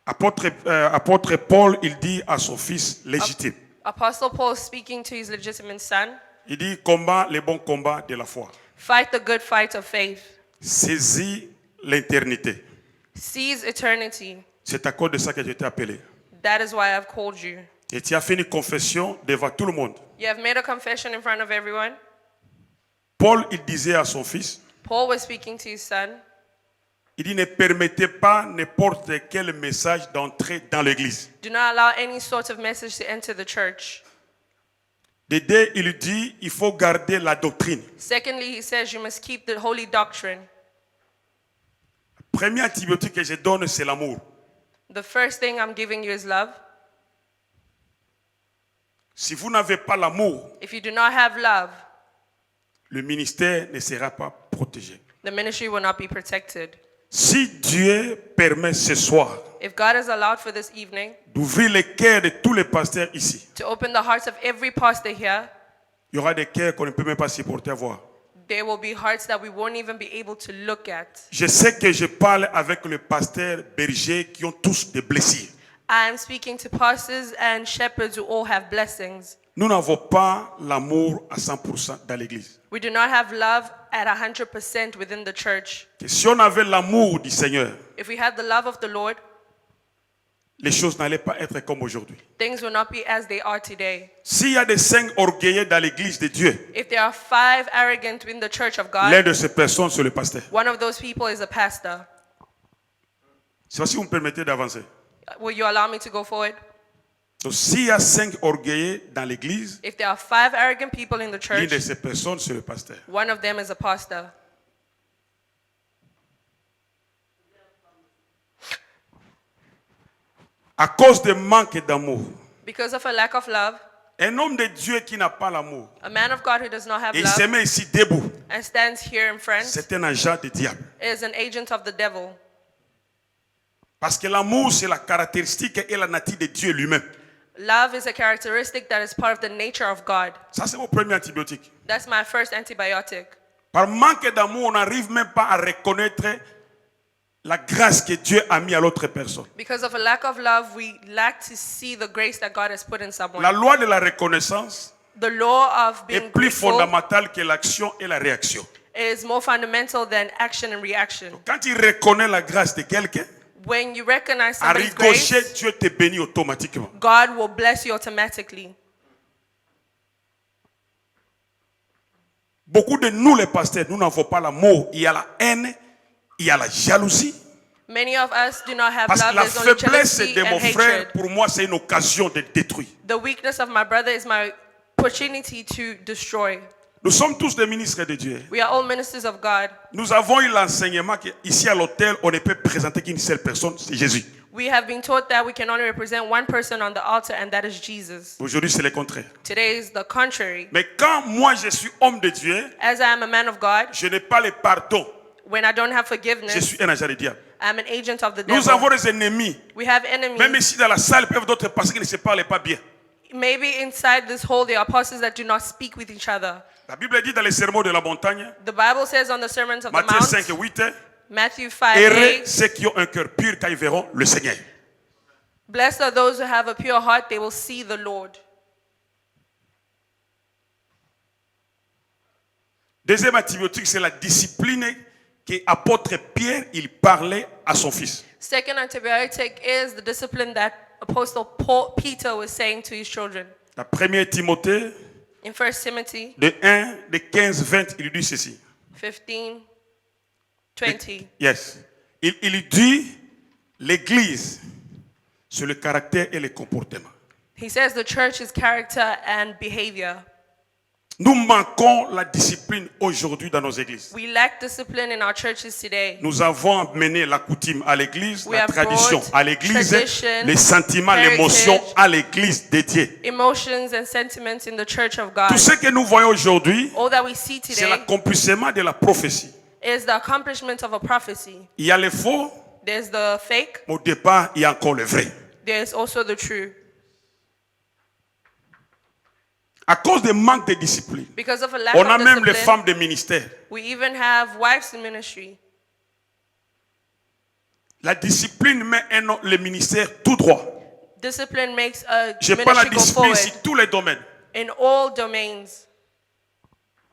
Speaker 5: Apôtre Paul, il dit à son fils légitime.
Speaker 4: Apostle Paul speaking to his legitimate son,
Speaker 5: Il dit, combat les bons combats de la foi.
Speaker 4: fight the good fight of faith.
Speaker 5: Saisis l'éternité.
Speaker 4: Seize eternity.
Speaker 5: C'est à cause de ça que je t'ai appelé.
Speaker 4: That is why I've called you.
Speaker 5: Et tu as fait une confession devant tout le monde.
Speaker 4: You have made a confession in front of everyone.
Speaker 5: Paul, il disait à son fils,
Speaker 4: Paul was speaking to his son.
Speaker 5: il dit, ne permettez pas n'importe quel message d'entrer dans l'église.
Speaker 4: Do not allow any sort of message to enter the church.
Speaker 5: De deux, il dit, il faut garder la doctrine.
Speaker 4: Secondly, he says you must keep the holy doctrine.
Speaker 5: Premier antibiotique que je donne, c'est l'amour.
Speaker 4: The first thing I'm giving you is love.
Speaker 5: Si vous n'avez pas l'amour,
Speaker 4: If you do not have love,
Speaker 5: le ministère ne sera pas protégé.
Speaker 4: the ministry will not be protected.
Speaker 5: Si Dieu permet ce soir
Speaker 4: If God has allowed for this evening
Speaker 5: d'ouvrir les cœurs de tous les pasteurs ici,
Speaker 4: to open the hearts of every pastor here,
Speaker 5: il y aura des cœurs qu'on ne peut même pas supporter à voir.
Speaker 4: there will be hearts that we won't even be able to look at.
Speaker 5: Je sais que je parle avec les pasteurs bergers qui ont tous des blessures.
Speaker 4: I am speaking to pastors and shepherds who all have blessings.
Speaker 5: Nous n'avons pas l'amour à 100% dans l'église.
Speaker 4: We do not have love at 100% within the church.
Speaker 5: Que si on avait l'amour du Seigneur,
Speaker 4: If we had the love of the Lord,
Speaker 5: les choses n'allaient pas être comme aujourd'hui.
Speaker 4: things will not be as they are today.
Speaker 5: S'il y a des 5 orgueilleux dans l'église de Dieu,
Speaker 4: If there are 5 arrogant in the church of
Speaker 5: l'un
Speaker 4: God,
Speaker 5: de ces personnes, c'est le pasteur.
Speaker 4: one of those people is a pastor.
Speaker 5: C'est si vous me permettez d'avancer.
Speaker 4: Will you allow me to go forward?
Speaker 5: Donc, s'il y a 5 orgueilleux dans l'église,
Speaker 4: If there are 5 arrogant people in the
Speaker 5: l'une de
Speaker 4: church,
Speaker 5: ces personnes, c'est le pasteur.
Speaker 4: one of them is a pastor.
Speaker 5: À cause du manque d'amour,
Speaker 4: Because of a lack of love,
Speaker 5: un homme de Dieu qui n'a pas l'amour,
Speaker 4: a man of God who does not have
Speaker 5: et il se
Speaker 4: love
Speaker 5: met ici debout,
Speaker 4: and stands here in front
Speaker 5: c'est un agent du diable.
Speaker 4: is an agent of the devil.
Speaker 5: Parce que l'amour, c'est la caractéristique et la nature de Dieu lui-même.
Speaker 4: Love is a characteristic that is part of the nature of God.
Speaker 5: Ça, c'est mon premier antibiotique.
Speaker 4: That's my first antibiotic.
Speaker 5: Par manque d'amour, on n'arrive même pas à reconnaître la grâce que Dieu a mis à l'autre personne.
Speaker 4: Because of a lack of love, we lack to see the grace that God has put in someone.
Speaker 5: La loi de la reconnaissance
Speaker 4: The law of being
Speaker 5: est plus
Speaker 4: grateful
Speaker 5: fondamentale que l'action et la réaction.
Speaker 4: is more fundamental than action and reaction.
Speaker 5: Quand tu reconnais la grâce de quelqu'un,
Speaker 4: When you recognize
Speaker 5: à
Speaker 4: somebody's
Speaker 5: ricochet,
Speaker 4: grace,
Speaker 5: Dieu te bénit automatiquement.
Speaker 4: God will bless you automatically.
Speaker 5: Beaucoup de nous, les pasteurs, nous n'avons pas l'amour. Il y a la haine, il y a la jalousie.
Speaker 4: Many of us do not have
Speaker 5: Parce que
Speaker 4: love.
Speaker 5: la
Speaker 4: There's only
Speaker 5: faiblesse
Speaker 4: jealousy
Speaker 5: de
Speaker 4: and
Speaker 5: mon frère,
Speaker 4: hatred.
Speaker 5: pour moi, c'est une occasion de détruire.
Speaker 4: The weakness of my brother is my opportunity to destroy.
Speaker 5: Nous sommes tous des ministres de Dieu.
Speaker 4: We are all ministers of God.
Speaker 5: Nous avons eu l'enseignement qu'ici à l'hôtel, on ne peut présenter qu'une seule personne, c'est Jésus.
Speaker 4: We have been taught that we can only represent one person on the altar, and that is Jesus.
Speaker 5: Aujourd'hui, c'est le contraire.
Speaker 4: Today is the contrary.
Speaker 5: Mais quand moi, je suis homme de Dieu,
Speaker 4: As I am a man of God,
Speaker 5: je n'ai pas le pardon.
Speaker 4: when I don't have
Speaker 5: Je
Speaker 4: forgiveness,
Speaker 5: suis un agent du diable.
Speaker 4: I'm an agent of the
Speaker 5: Nous avons
Speaker 4: devil.
Speaker 5: des ennemis.
Speaker 4: We have
Speaker 5: Même
Speaker 4: enemies.
Speaker 5: ici dans la salle, peuvent d'autres pasteurs qui ne se parlent pas bien.
Speaker 4: Maybe inside this hole, there are apostles that do not speak with each other.
Speaker 5: La Bible dit dans les sermons de la montagne,
Speaker 4: The Bible says on the sermons of the
Speaker 5: Matthieu 5 et
Speaker 4: Mount,
Speaker 5: 8,
Speaker 4: Matthew 5,
Speaker 5: heureux
Speaker 4: 8,
Speaker 5: ceux qui ont un cœur pur quand ils verront le Seigneur.
Speaker 4: blessed are those who have a pure heart, they will see the Lord.
Speaker 5: Deuxième antibiotique, c'est la discipline qu'apôtre Pierre, il parlait à son fils.
Speaker 4: Second antibiotic is the discipline that Apostle Peter was saying to his children.
Speaker 5: La première Timothée,
Speaker 4: In 1 Timothy
Speaker 5: de 1, de 15, 20, il dit ceci.
Speaker 4: 15, 20.
Speaker 5: Yes. Il dit, l'église, c'est le caractère et le comportement.
Speaker 4: He says the church is character and behavior.
Speaker 5: Nous manquons la discipline aujourd'hui dans nos églises.
Speaker 4: We lack discipline in our churches today.
Speaker 5: Nous avons amené la coutume à l'église,
Speaker 4: We
Speaker 5: la
Speaker 4: have
Speaker 5: tradition
Speaker 4: brought
Speaker 5: à l'église,
Speaker 4: tradition,
Speaker 5: les sentiments,
Speaker 4: heritage,
Speaker 5: l'émotion à l'église dédiée.
Speaker 4: Emotions and sentiments in the church of God.
Speaker 5: Tout ce que nous voyons aujourd'hui,
Speaker 4: All that we see
Speaker 5: c'est
Speaker 4: today
Speaker 5: l'accomplissement de la prophétie.
Speaker 4: is the accomplishment of a prophecy.
Speaker 5: Il y a le faux,
Speaker 4: There's the fake,
Speaker 5: mais au départ, il y a encore le vrai.
Speaker 4: there's also the true.
Speaker 5: À cause du manque de discipline,
Speaker 4: Because of a lack
Speaker 5: on a
Speaker 4: of
Speaker 5: même les
Speaker 4: discipline,
Speaker 5: femmes de ministère.
Speaker 4: we even have wives in ministry.
Speaker 5: La discipline met le ministère tout droit.
Speaker 4: Discipline makes a
Speaker 5: Je parle la
Speaker 4: ministry go
Speaker 5: discipline
Speaker 4: forward
Speaker 5: sur tous les domaines.
Speaker 4: in all domains.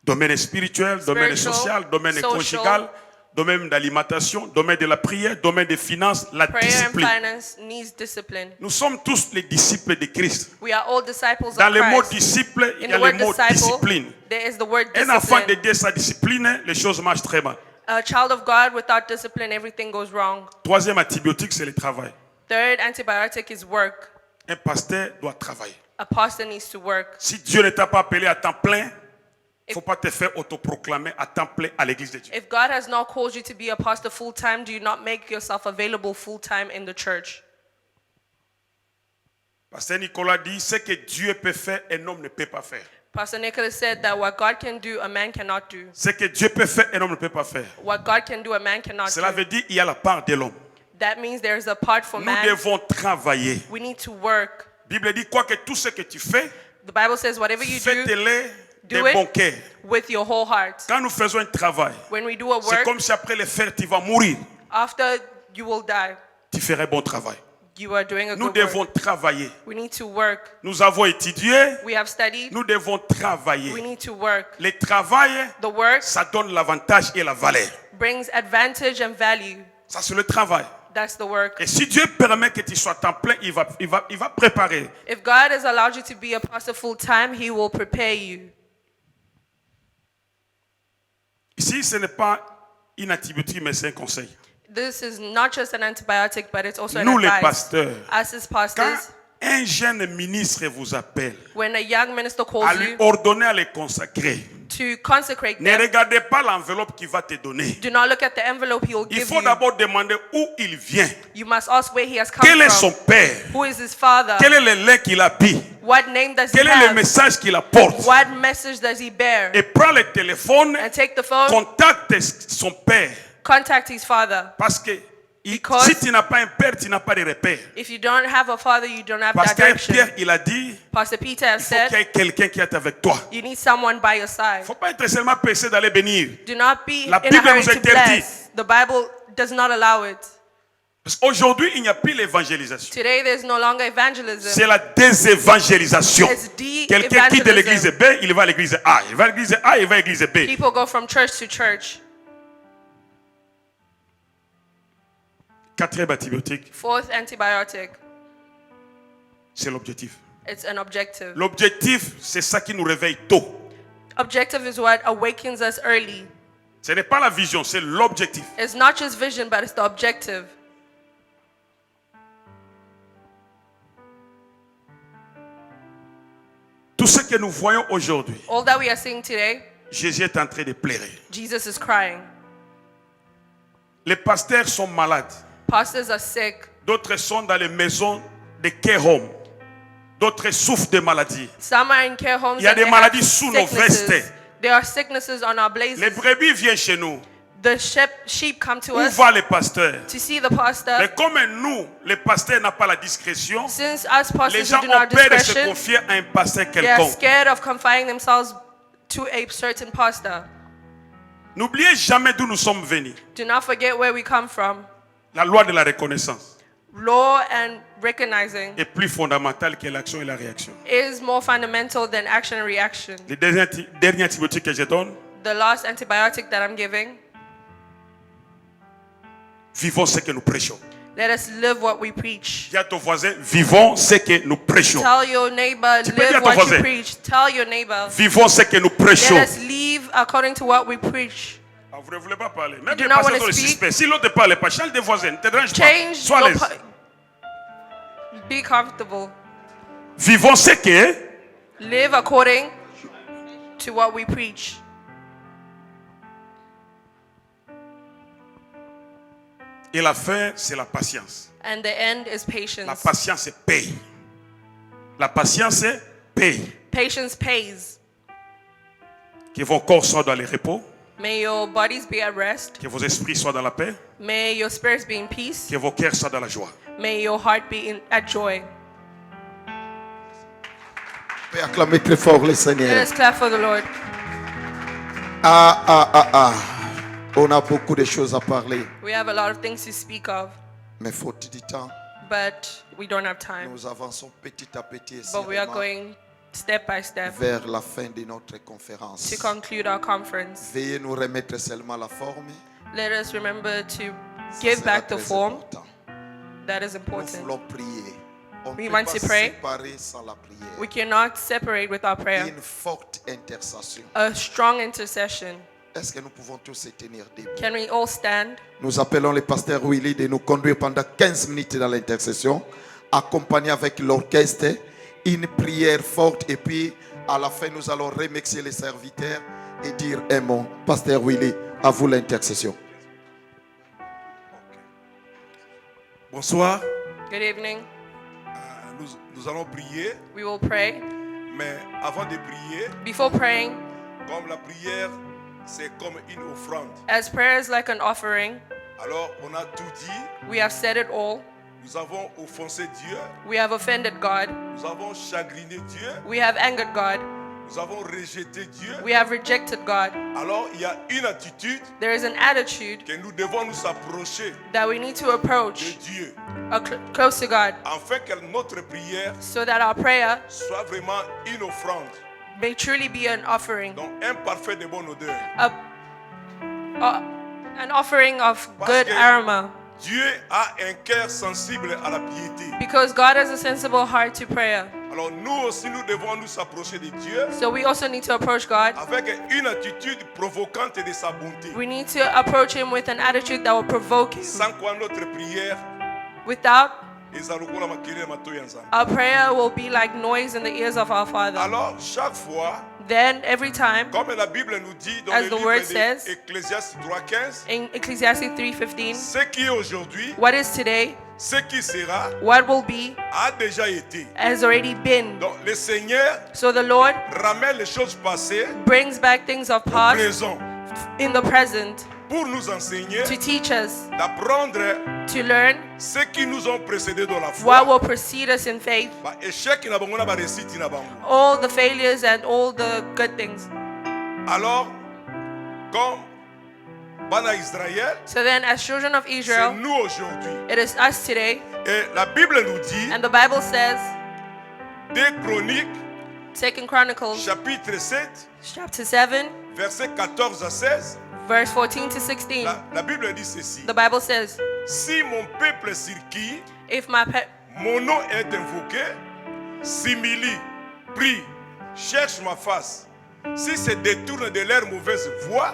Speaker 5: Domaine spirituel, domaine
Speaker 4: Spiritual,
Speaker 5: social, domaine
Speaker 4: social,
Speaker 5: conjugal, domaine d'alimentation, domaine de la prière, domaine des finances, la
Speaker 4: Prayer and
Speaker 5: discipline.
Speaker 4: finance needs discipline.
Speaker 5: Nous sommes tous les disciples de Christ.
Speaker 4: We are all disciples
Speaker 5: Dans
Speaker 4: of
Speaker 5: le mot
Speaker 4: Christ.
Speaker 5: disciple, il
Speaker 4: In
Speaker 5: y a
Speaker 4: the
Speaker 5: le
Speaker 4: word
Speaker 5: mot
Speaker 4: disciple,
Speaker 5: discipline.
Speaker 4: there is the word
Speaker 5: Un enfant
Speaker 4: discipline.
Speaker 5: dédié à sa discipline, les choses marchent très mal.
Speaker 4: A child of God without discipline, everything goes wrong.
Speaker 5: Troisième antibiotique, c'est le travail.
Speaker 4: Third antibiotic is work.
Speaker 5: Un pasteur doit travailler.
Speaker 4: A pastor needs to work.
Speaker 5: Si Dieu ne t'a pas appelé à temps plein, il ne faut pas te faire autoproclamer à temps plein à l'église de Dieu.
Speaker 4: If God has not called you to be a pastor full time, do you not make yourself available full time in the church?
Speaker 5: Pasteur Nicolas dit, ce que Dieu peut faire, un homme ne peut pas faire.
Speaker 4: Pastor Nicholas said that what God can do, a man cannot do.
Speaker 5: Ce que Dieu peut faire, un homme ne peut pas faire.
Speaker 4: What God can do, a man cannot
Speaker 5: Cela
Speaker 4: do.
Speaker 5: veut dire qu'il y a la part de l'homme.
Speaker 4: That means there is a part for
Speaker 5: Nous
Speaker 4: man.
Speaker 5: devons travailler.
Speaker 4: We need to work.
Speaker 5: La Bible dit quoi que tout ce que tu fais,
Speaker 4: The Bible says whatever you do,
Speaker 5: faites-le
Speaker 4: do
Speaker 5: de bon
Speaker 4: it
Speaker 5: cœur.
Speaker 4: with your whole heart.
Speaker 5: Quand nous faisons un travail,
Speaker 4: When we do a
Speaker 5: c'est
Speaker 4: work,
Speaker 5: comme si après le faire, tu vas mourir.
Speaker 4: after you will die,
Speaker 5: Tu ferais bon travail.
Speaker 4: you are doing a
Speaker 5: Nous
Speaker 4: good
Speaker 5: devons
Speaker 4: work.
Speaker 5: travailler.
Speaker 4: We need to work.
Speaker 5: Nous avons étudié,
Speaker 4: We have studied.
Speaker 5: nous devons
Speaker 4: We
Speaker 5: travailler.
Speaker 4: need to work.
Speaker 5: Le travail,
Speaker 4: The work
Speaker 5: ça donne l'avantage et la valeur.
Speaker 4: brings advantage and value.
Speaker 5: Ça, c'est le travail.
Speaker 4: That's the work.
Speaker 5: Et si Dieu permet que tu sois à temps plein, il va préparer.
Speaker 4: If God has allowed you to be a pastor full time, He will prepare you.
Speaker 5: Ici, ce n'est pas une antibiotique, mais c'est un conseil.
Speaker 4: This is not just an antibiotic, but it's also an
Speaker 5: Nous, les
Speaker 4: advice.
Speaker 5: pasteurs,
Speaker 4: As his
Speaker 5: quand
Speaker 4: pastors,
Speaker 5: un jeune ministre vous appelle
Speaker 4: when a young minister
Speaker 5: à
Speaker 4: calls
Speaker 5: lui
Speaker 4: you
Speaker 5: ordonner à les consacrer,
Speaker 4: to consecrate
Speaker 5: ne
Speaker 4: them,
Speaker 5: regardez pas l'enveloppe qu'il va te donner.
Speaker 4: do not look at the envelope He will
Speaker 5: Il
Speaker 4: give
Speaker 5: faut
Speaker 4: you.
Speaker 5: d'abord demander où il vient.
Speaker 4: You must ask where he has come
Speaker 5: Quel est son
Speaker 4: from.
Speaker 5: père?
Speaker 4: Who is his father?
Speaker 5: Quel est le lait qu'il habille?
Speaker 4: What name does he
Speaker 5: Quel est le
Speaker 4: have?
Speaker 5: message qu'il apporte?
Speaker 4: What message does he bear?
Speaker 5: Et prends le téléphone,
Speaker 4: And take the phone,
Speaker 5: contacte son père.
Speaker 4: contact his father.
Speaker 5: Parce que
Speaker 4: Because
Speaker 5: si tu n'as pas un père, tu n'as pas de repère.
Speaker 4: if you don't have a father, you don't have
Speaker 5: Pasteur
Speaker 4: direction.
Speaker 5: Pierre, il a dit,
Speaker 4: Pastor Peter
Speaker 5: il
Speaker 4: has
Speaker 5: faut qu'il y
Speaker 4: said,
Speaker 5: ait quelqu'un qui est avec toi.
Speaker 4: you need someone by your
Speaker 5: Il
Speaker 4: side.
Speaker 5: ne faut pas être seulement pressé d'aller bénir.
Speaker 4: Do not be
Speaker 5: La
Speaker 4: in a
Speaker 5: Bible
Speaker 4: hurry
Speaker 5: nous
Speaker 4: to
Speaker 5: interdit.
Speaker 4: bless. The Bible does not allow it.
Speaker 5: Parce qu'aujourd'hui, il n'y a plus l'évangélisation.
Speaker 4: Today, there's no longer evangelism.
Speaker 5: C'est la désévangélisation.
Speaker 4: It's de-
Speaker 5: Quelqu'un quitte
Speaker 4: evangelism.
Speaker 5: l'église B, il va à l'église A. Il va à l'église A, il va à l'église B.
Speaker 4: People go from church to church.
Speaker 5: Quatrième antibiotique,
Speaker 4: Fourth antibiotic,
Speaker 5: c'est l'objectif.
Speaker 4: it's an objective.
Speaker 5: L'objectif, c'est ça qui nous réveille tôt.
Speaker 4: Objective is what awakens us early.
Speaker 5: Ce n'est pas la vision, c'est l'objectif.
Speaker 4: It's not just vision, but it's the objective.
Speaker 5: Tout ce que nous voyons aujourd'hui,
Speaker 4: All that we are seeing today,
Speaker 5: Jésus est en train de pleurer.
Speaker 4: Jesus is crying.
Speaker 5: Les pasteurs sont malades.
Speaker 4: Pastors are sick.
Speaker 5: D'autres sont dans les maisons de care home. D'autres souffrent de maladies.
Speaker 4: Some are in care homes.
Speaker 5: Il y a
Speaker 4: and
Speaker 5: des
Speaker 4: they
Speaker 5: maladies
Speaker 4: have
Speaker 5: sous nos
Speaker 4: sicknesses.
Speaker 5: vestes.
Speaker 4: There are sicknesses on our blazes.
Speaker 5: Les brebis viennent chez nous.
Speaker 4: The sheep come to
Speaker 5: Où
Speaker 4: us
Speaker 5: va les pasteurs?
Speaker 4: to see the pastor.
Speaker 5: Mais comme nous, les pasteurs n'ont pas la discrétion,
Speaker 4: Since us
Speaker 5: les
Speaker 4: pastors
Speaker 5: gens
Speaker 4: who do not
Speaker 5: ont peur de se
Speaker 4: discretion,
Speaker 5: confier à un pasteur
Speaker 4: they are
Speaker 5: quelconque.
Speaker 4: scared of confiding themselves to a certain pastor.
Speaker 5: N'oubliez jamais d'où nous sommes venus.
Speaker 4: Do not forget where we come from.
Speaker 5: La loi de la reconnaissance
Speaker 4: Law and recognizing
Speaker 5: est plus fondamentale que l'action et la réaction.
Speaker 4: is more fundamental than action and reaction.
Speaker 5: Le dernier antibiotique que je donne,
Speaker 4: The last antibiotic that I'm giving,
Speaker 5: vivons ce que nous prêchons.
Speaker 4: Let us live what we preach.
Speaker 5: Dis à ton voisin, vivons ce que nous prêchons.
Speaker 4: Tell your neighbor,
Speaker 5: Tu peux dire à
Speaker 4: live
Speaker 5: ton
Speaker 4: what you
Speaker 5: voisin.
Speaker 4: preach. Tell your neighbor,
Speaker 5: Vivons ce que nous prêchons.
Speaker 4: let us live according to what we preach.
Speaker 5: Ah, vous ne voulez pas parler. Même
Speaker 4: do
Speaker 5: les
Speaker 4: not
Speaker 5: pasteurs
Speaker 4: wanna
Speaker 5: sont les
Speaker 4: speak.
Speaker 5: suspects. Si l'autre ne parle pas, change de voisin. Ne te dérange pas.
Speaker 4: Change
Speaker 5: Sois à
Speaker 4: your
Speaker 5: l'aise.
Speaker 4: be comfortable.
Speaker 5: Vivons ce que
Speaker 4: Live according to what we preach.
Speaker 5: et la fin, c'est la patience.
Speaker 4: And the end is
Speaker 5: La
Speaker 4: patience.
Speaker 5: patience paye. La patience paye.
Speaker 4: Patience pays.
Speaker 5: Que vos corps soient dans le repos,
Speaker 4: May your bodies be at rest.
Speaker 5: que vos esprits soient dans la paix,
Speaker 4: May your spirits be in peace.
Speaker 5: que vos cœurs soient dans la joie.
Speaker 4: May your heart be at joy.
Speaker 3: On peut acclamer très fort le
Speaker 4: Let
Speaker 3: Seigneur.
Speaker 4: us clap for the Lord.
Speaker 3: On a beaucoup de choses à parler,
Speaker 4: We have a lot of things to speak of,
Speaker 3: mais faute du temps,
Speaker 4: but we don't have time.
Speaker 3: nous avançons petit à petit et
Speaker 4: But we are
Speaker 3: sûrement
Speaker 4: going step by step
Speaker 3: vers la fin de notre conférence.
Speaker 4: to conclude our conference.
Speaker 3: Veuillez nous remettre seulement la forme.
Speaker 4: Let us remember to
Speaker 3: Ça
Speaker 4: give
Speaker 3: sera
Speaker 4: back the
Speaker 3: très
Speaker 4: form.
Speaker 3: important.
Speaker 4: That is
Speaker 3: Nous
Speaker 4: important.
Speaker 3: voulons prier. On
Speaker 4: We
Speaker 3: ne
Speaker 4: want
Speaker 3: peut pas
Speaker 4: to pray.
Speaker 3: séparer sans la prière.
Speaker 4: We cannot separate with our prayer.
Speaker 3: Une forte intercession.
Speaker 4: A strong intercession.
Speaker 3: Est-ce que nous pouvons tous se tenir debout?
Speaker 4: Can we all stand?
Speaker 3: Nous appelons le pasteur Willy de nous conduire pendant 15 minutes dans l'intercession, accompagné avec l'orchestre, une prière forte et puis à la fin nous allons remercier les serviteurs et dire un mot. Pasteur Willy, à vous l'intercession.
Speaker 5: Bonsoir.
Speaker 4: Good evening.
Speaker 5: Nous allons prier,
Speaker 4: We will pray.
Speaker 5: mais avant de prier,
Speaker 4: Before praying,
Speaker 5: comme la prière, c'est comme une offrande.
Speaker 4: as prayer is like an offering,
Speaker 5: Alors, on a tout dit,
Speaker 4: we have said it all.
Speaker 5: nous avons offensé Dieu,
Speaker 4: We have offended God.
Speaker 5: nous avons chagriné Dieu,
Speaker 4: We have angered God.
Speaker 5: nous avons rejeté Dieu.
Speaker 4: We have rejected God.
Speaker 5: Alors, il y a une attitude
Speaker 4: There is an attitude
Speaker 5: que nous devons nous approcher
Speaker 4: that we need to
Speaker 5: de
Speaker 4: approach
Speaker 5: Dieu,
Speaker 4: close to God
Speaker 5: afin que notre prière
Speaker 4: so that our prayer
Speaker 5: soit vraiment une offrande,
Speaker 4: may truly be an offering.
Speaker 5: donc un parfait de bonne odeur.
Speaker 4: An offering of
Speaker 5: Parce
Speaker 4: good
Speaker 5: que
Speaker 4: aroma.
Speaker 5: Dieu a un cœur sensible à la piété.
Speaker 4: Because God has a sensible heart to prayer.
Speaker 5: Alors nous aussi, nous devons nous approcher de Dieu
Speaker 4: So we also need to approach God.
Speaker 5: avec une attitude provocante de sa bonté.
Speaker 4: We need to approach Him with an attitude that will provoke Him.
Speaker 5: Sans quoi notre prière,
Speaker 4: Without,
Speaker 5: ezalukola makelele matoyi ya Nzambe.
Speaker 4: our prayer will be like noise in the ears of our Father.
Speaker 5: Alors chaque fois,
Speaker 4: Then every time,
Speaker 5: comme la Bible nous dit dans
Speaker 4: As
Speaker 5: le
Speaker 4: the
Speaker 5: livre
Speaker 4: word says,
Speaker 5: d'Ecclésiaste 3:15,
Speaker 4: in Ecclesiastes 3:15,
Speaker 5: ce qui est aujourd'hui,
Speaker 4: what is today,
Speaker 5: ce qui sera,
Speaker 4: what will be,
Speaker 5: a déjà été.
Speaker 4: has already been.
Speaker 5: Donc le Seigneur
Speaker 4: So the Lord
Speaker 5: ramène les choses passées
Speaker 4: brings back things of
Speaker 5: au
Speaker 4: past
Speaker 5: présent
Speaker 4: in the present
Speaker 5: pour nous enseigner
Speaker 4: to teach us,
Speaker 5: d'apprendre
Speaker 4: to learn
Speaker 5: ceux qui nous ont précédés dans la
Speaker 4: what
Speaker 5: foi.
Speaker 4: will precede us in faith,
Speaker 5: Ba échec na bango na ba réussite na bango.
Speaker 4: all the failures and all the good things.
Speaker 5: Alors, comme Bana Israël,
Speaker 4: So then, as children of
Speaker 5: c'est
Speaker 4: Israel,
Speaker 5: nous aujourd'hui.
Speaker 4: it is us today,
Speaker 5: Et la Bible nous dit,
Speaker 4: and the Bible says,
Speaker 5: 2 Chroniques,
Speaker 4: 2 Chronicles
Speaker 5: chapitre 7,
Speaker 4: chapter 7,
Speaker 5: versets 14 à 16,
Speaker 4: verse 14 to 16,
Speaker 5: la Bible dit ceci.
Speaker 4: the Bible says,
Speaker 5: Si mon peuple sur qui
Speaker 4: if my
Speaker 5: mon nom est invoqué, s'humilie, prie, cherche ma face, si se détourne de leur mauvaise voie,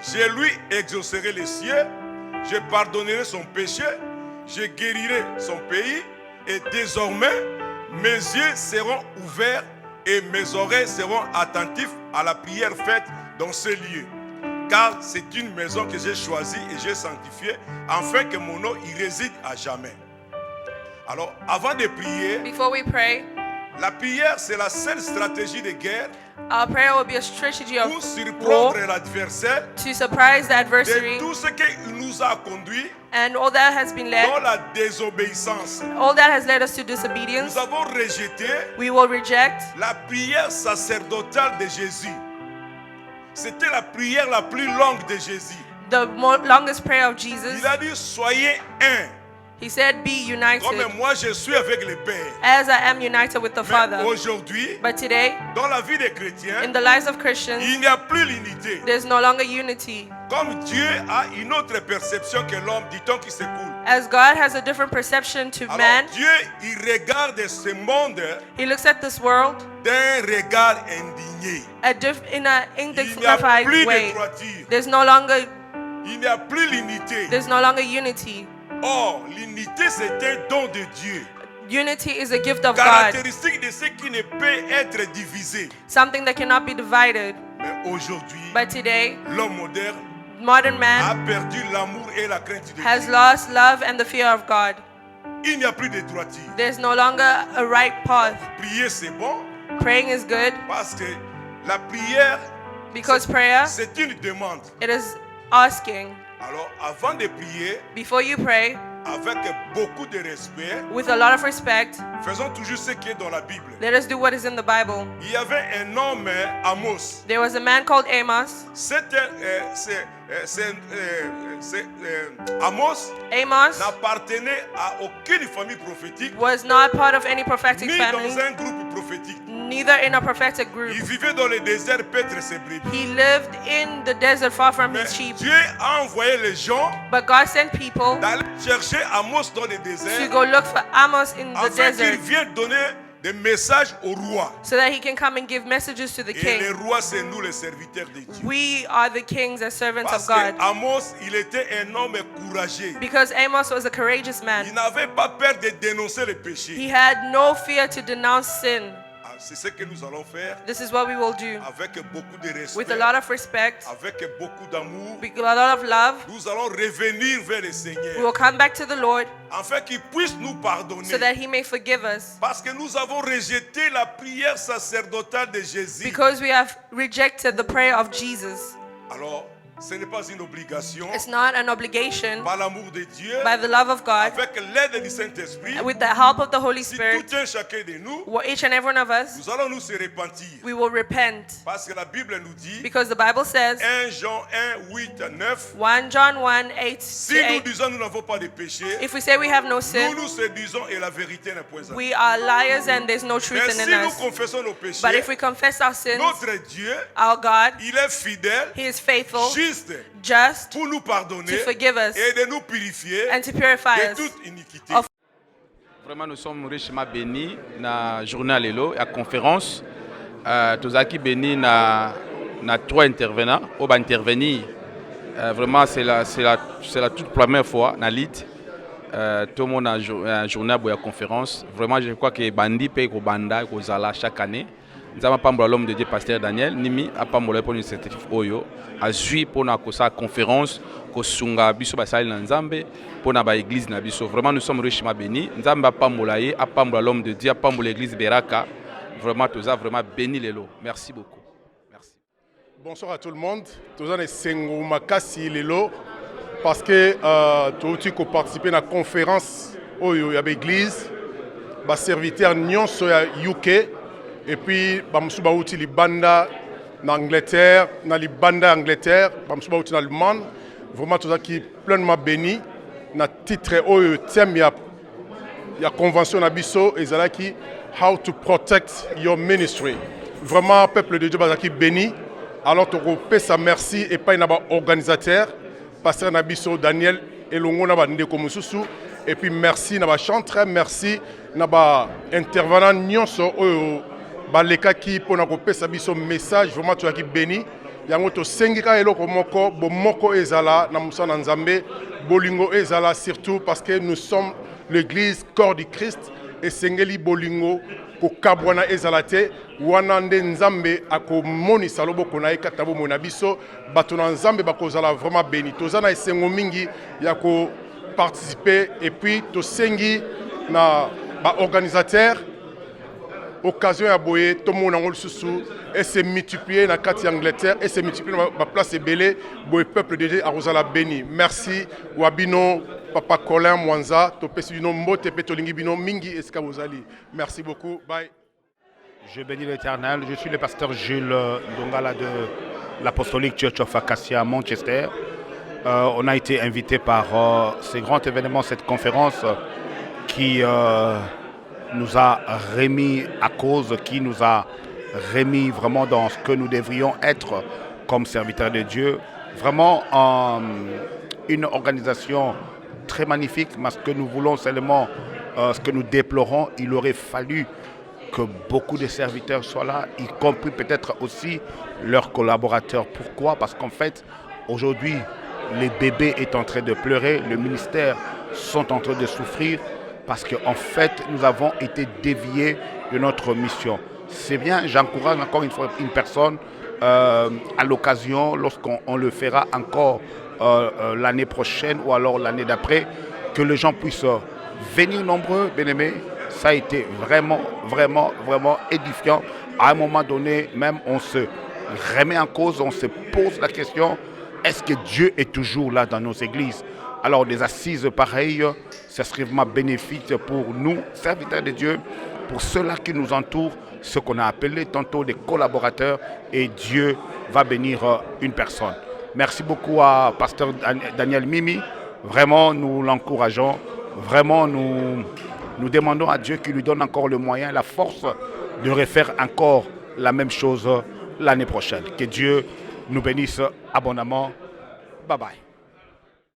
Speaker 5: je lui exaucerai les cieux, je pardonnerai son péché, je guérirai son pays, et désormais mes yeux seront ouverts et mes oreilles seront attentives à la prière faite dans ce lieu. Car c'est une maison que j'ai choisie et j'ai sanctifiée, afin que mon nom y réside à jamais. Alors, avant de prier,
Speaker 4: before we pray,
Speaker 5: la prière, c'est la seule stratégie de guerre
Speaker 4: our prayer will be a strategy of
Speaker 5: pour surprendre
Speaker 4: war
Speaker 5: l'adversaire
Speaker 4: to surprise the
Speaker 5: de
Speaker 4: adversary
Speaker 5: tout ce qu'il nous a conduit
Speaker 4: and all that has been led,
Speaker 5: dans la désobéissance.
Speaker 4: all that has led us to disobedience.
Speaker 5: Nous avons rejeté
Speaker 4: We will reject
Speaker 5: la prière sacerdotale de Jésus. C'était la prière la plus longue de Jésus.
Speaker 4: the longest prayer of Jesus.
Speaker 5: Il a dit, soyez un.
Speaker 4: He said, be united
Speaker 5: Comme moi je suis avec le Père.
Speaker 4: as I am united with the
Speaker 5: Mais
Speaker 4: Father.
Speaker 5: aujourd'hui,
Speaker 4: But today,
Speaker 5: dans la vie des chrétiens,
Speaker 4: in the lives of Christians,
Speaker 5: il n'y a plus l'unité.
Speaker 4: there's no longer unity.
Speaker 5: Comme Dieu a une autre perception que l'homme du temps qui s'écoule.
Speaker 4: As God has a different perception to
Speaker 5: Alors
Speaker 4: man,
Speaker 5: Dieu, il regarde ce monde
Speaker 4: He looks at this world
Speaker 5: d'un regard indigné.
Speaker 4: in an
Speaker 5: Il n'y a
Speaker 4: indignified
Speaker 5: plus de
Speaker 4: way.
Speaker 5: droiture.
Speaker 4: There's no longer
Speaker 5: l'unité.
Speaker 4: There's no longer unity.
Speaker 5: Or, l'unité c'est un don de Dieu.
Speaker 4: Unity is a gift of God,
Speaker 5: Caractéristique de ce qui ne peut être divisé.
Speaker 4: something that cannot be divided.
Speaker 5: Mais aujourd'hui,
Speaker 4: But today,
Speaker 5: l'homme moderne
Speaker 4: modern
Speaker 5: a
Speaker 4: man
Speaker 5: perdu l'amour et la crainte de
Speaker 4: has
Speaker 5: Dieu.
Speaker 4: lost love and the fear of God.
Speaker 5: Il n'y a plus de droiture.
Speaker 4: There's no longer a right path.
Speaker 5: Prier c'est bon
Speaker 4: Praying is good
Speaker 5: parce que la prière
Speaker 4: because prayer,
Speaker 5: c'est une demande.
Speaker 4: it is asking.
Speaker 5: Alors avant de prier,
Speaker 4: Before you pray,
Speaker 5: avec beaucoup de respect,
Speaker 4: with a lot of respect,
Speaker 5: faisons toujours ce qui est dans la Bible.
Speaker 4: let us do what is in the Bible.
Speaker 5: Il y avait un homme, Amos.
Speaker 4: There was a man called Amos.
Speaker 5: Amos
Speaker 4: Amos
Speaker 5: n'appartenait à aucune famille prophétique,
Speaker 4: was not part of any prophetic
Speaker 5: ni
Speaker 4: family,
Speaker 5: dans un groupe prophétique.
Speaker 4: neither in a prophetic group.
Speaker 5: Il vivait dans le désert paître ses brebis.
Speaker 4: He lived in the desert far from
Speaker 5: Mais
Speaker 4: his sheep.
Speaker 5: Dieu a envoyé les gens
Speaker 4: But God sent people
Speaker 5: d'aller chercher Amos dans le
Speaker 4: to
Speaker 5: désert
Speaker 4: go look for Amos in the
Speaker 5: afin qu'il
Speaker 4: desert
Speaker 5: vienne donner des messages au roi.
Speaker 4: so that he can come and give messages to the
Speaker 5: Et le
Speaker 4: king.
Speaker 5: roi, c'est nous les serviteurs de Dieu.
Speaker 4: We are the kings as servants
Speaker 5: Parce
Speaker 4: of
Speaker 5: que
Speaker 4: God.
Speaker 5: Amos, il était un homme courageux.
Speaker 4: Because Amos was a courageous
Speaker 5: Il
Speaker 4: man.
Speaker 5: n'avait pas peur de dénoncer le péché.
Speaker 4: He had no fear to denounce sin.
Speaker 5: Ah, c'est ce que nous allons faire
Speaker 4: This is what we will do.
Speaker 5: avec beaucoup de respect,
Speaker 4: With a lot of respect,
Speaker 5: avec beaucoup d'amour.
Speaker 4: with a lot of love,
Speaker 5: Nous allons revenir vers le
Speaker 4: we
Speaker 5: Seigneur
Speaker 4: will come back to the Lord
Speaker 5: afin qu'il puisse nous pardonner.
Speaker 4: so that he may forgive us.
Speaker 5: Parce que nous avons rejeté la prière sacerdotale de Jésus.
Speaker 4: Because we have rejected the prayer of Jesus.
Speaker 5: Alors, ce n'est pas une obligation.
Speaker 4: It's not an obligation.
Speaker 5: Par l'amour de Dieu,
Speaker 4: By the love of God,
Speaker 5: avec l'aide du Saint-Esprit,
Speaker 4: with the help of the Holy
Speaker 5: si
Speaker 4: Spirit,
Speaker 5: tout un chacun de nous,
Speaker 4: each and every one of us,
Speaker 5: nous allons nous se repentir.
Speaker 4: we will repent.
Speaker 5: Parce que la Bible nous dit,
Speaker 4: Because the Bible says,
Speaker 5: 1 Jean 1, 8 à 9,
Speaker 4: 1 John 1, 8
Speaker 5: si
Speaker 4: to
Speaker 5: nous
Speaker 4: 8,
Speaker 5: disons nous n'avons pas de péché,
Speaker 4: if we say we have no
Speaker 5: nous
Speaker 4: sin,
Speaker 5: nous séduisons et la vérité n'est point en nous.
Speaker 4: we are liars and there's no truth
Speaker 5: Mais
Speaker 4: in
Speaker 5: si nous
Speaker 4: us.
Speaker 5: confessons nos péchés,
Speaker 4: But if we confess our sins,
Speaker 5: notre Dieu,
Speaker 4: our God,
Speaker 5: il est fidèle,
Speaker 4: He is faithful,
Speaker 5: juste,
Speaker 4: just
Speaker 5: pour nous pardonner
Speaker 4: to forgive us
Speaker 5: et de nous purifier
Speaker 4: and to purify
Speaker 5: de
Speaker 4: us.
Speaker 5: toute iniquité.
Speaker 4: Of-
Speaker 6: Vraiment, nous sommes richement bénis dans la journée à l'élo, à la conférence. Nous avons bénis dans 3 intervenants. On va intervenir. Vraiment, c'est la toute première fois dans l'IT. Tout le monde a une journée à la conférence. Vraiment, je crois que Bandi paye au Banda, au Zala chaque année. Nous avons pas l'homme de Dieu, pasteur Daniel, Nimi, a pas pour une certificat Oyo, a joué pour la conférence, pour Sunga Biso Basali Nzambe, pour la église Nabiso. Vraiment, nous sommes richement bénis. Nous avons pas moulaye, a pas l'homme de Dieu, a pas l'église Beraka. Vraiment, tous a vraiment béni les lots. Merci beaucoup. Merci.
Speaker 7: Bonsoir à tout le monde. Tous les Sengo Makasi Lelo parce que tu as participé à la conférence où il y avait l'église, les serviteurs nyonso ya UK et puis bamsu bauti li banda en Angleterre, na li banda Angleterre, bamsu bauti en Allemagne. Vraiment tout ça qui pleinement béni na titre au thème ya convention na biso ezalaki how to protect your ministry. Vraiment peuple de Dieu bazaki béni. Alors tu sa merci et pas naba organisateur pasteur Nabiso Daniel elongo na bandeko mususu et puis merci naba chanteur, merci naba intervenant nyonso oyo baleka ki pona kopesa biso message vraiment tu aki béni yango to sengika eloko moko bomoko ezala na musana nzambe bolingo ezala surtout parce que nous sommes l'église corps du Christ et sengeli bolingo ko kabwana ezala te wana nde nzambe akomonisa loboko na ye kata bomona biso bato na nzambe bakozala vraiment béni toza na esengo mingi ya ko participer et puis tosengi na ba organisateur occasion ya boye to mona ngol susu et se multiplier na kati Angleterre et se multiplier na place belé boye peuple de Dieu arozala béni. Merci wabino papa Colin Mwanza to pesi bino mbote pe to lingi bino mingi eska bozali. Merci beaucoup. Bye.
Speaker 8: Je bénis l'Éternel. Je suis le pasteur Jules Ndongala de l'Apostolic Church of Acacia, Manchester. On a été invité par ces grands événements, cette conférence qui nous a remis à cause, qui nous a remis vraiment dans ce que nous devrions être comme serviteurs de Dieu. Vraiment une organisation très magnifique, mais ce que nous voulons seulement, ce que nous déplorons, il aurait fallu que beaucoup de serviteurs soient là, y compris peut-être aussi leurs collaborateurs. Pourquoi? Parce qu'en fait, aujourd'hui, les bébés sont en train de pleurer, le ministère sont en train de souffrir, parce qu'en fait, nous avons été déviés de notre mission. C'est bien, j'encourage encore une fois une personne à l'occasion, lorsqu'on le fera encore l'année prochaine ou alors l'année d'après, que les gens puissent venir nombreux, bien-aimés. Ça a été vraiment, vraiment, vraiment édifiant. À un moment donné, même on se remet en cause, on se pose la question, est-ce que Dieu est toujours là dans nos églises? Alors des assises pareilles, ça serait vraiment bénéfique pour nous, serviteurs de Dieu, pour ceux-là qui nous entourent, ce qu'on a appelé tantôt des collaborateurs, et Dieu va bénir une personne. Merci beaucoup à Pasteur Daniel Mimi. Vraiment, nous l'encourageons. Vraiment, nous demandons à Dieu qu'il lui donne encore le moyen, la force de refaire encore la même chose l'année prochaine. Que Dieu nous bénisse abondamment. Bye bye.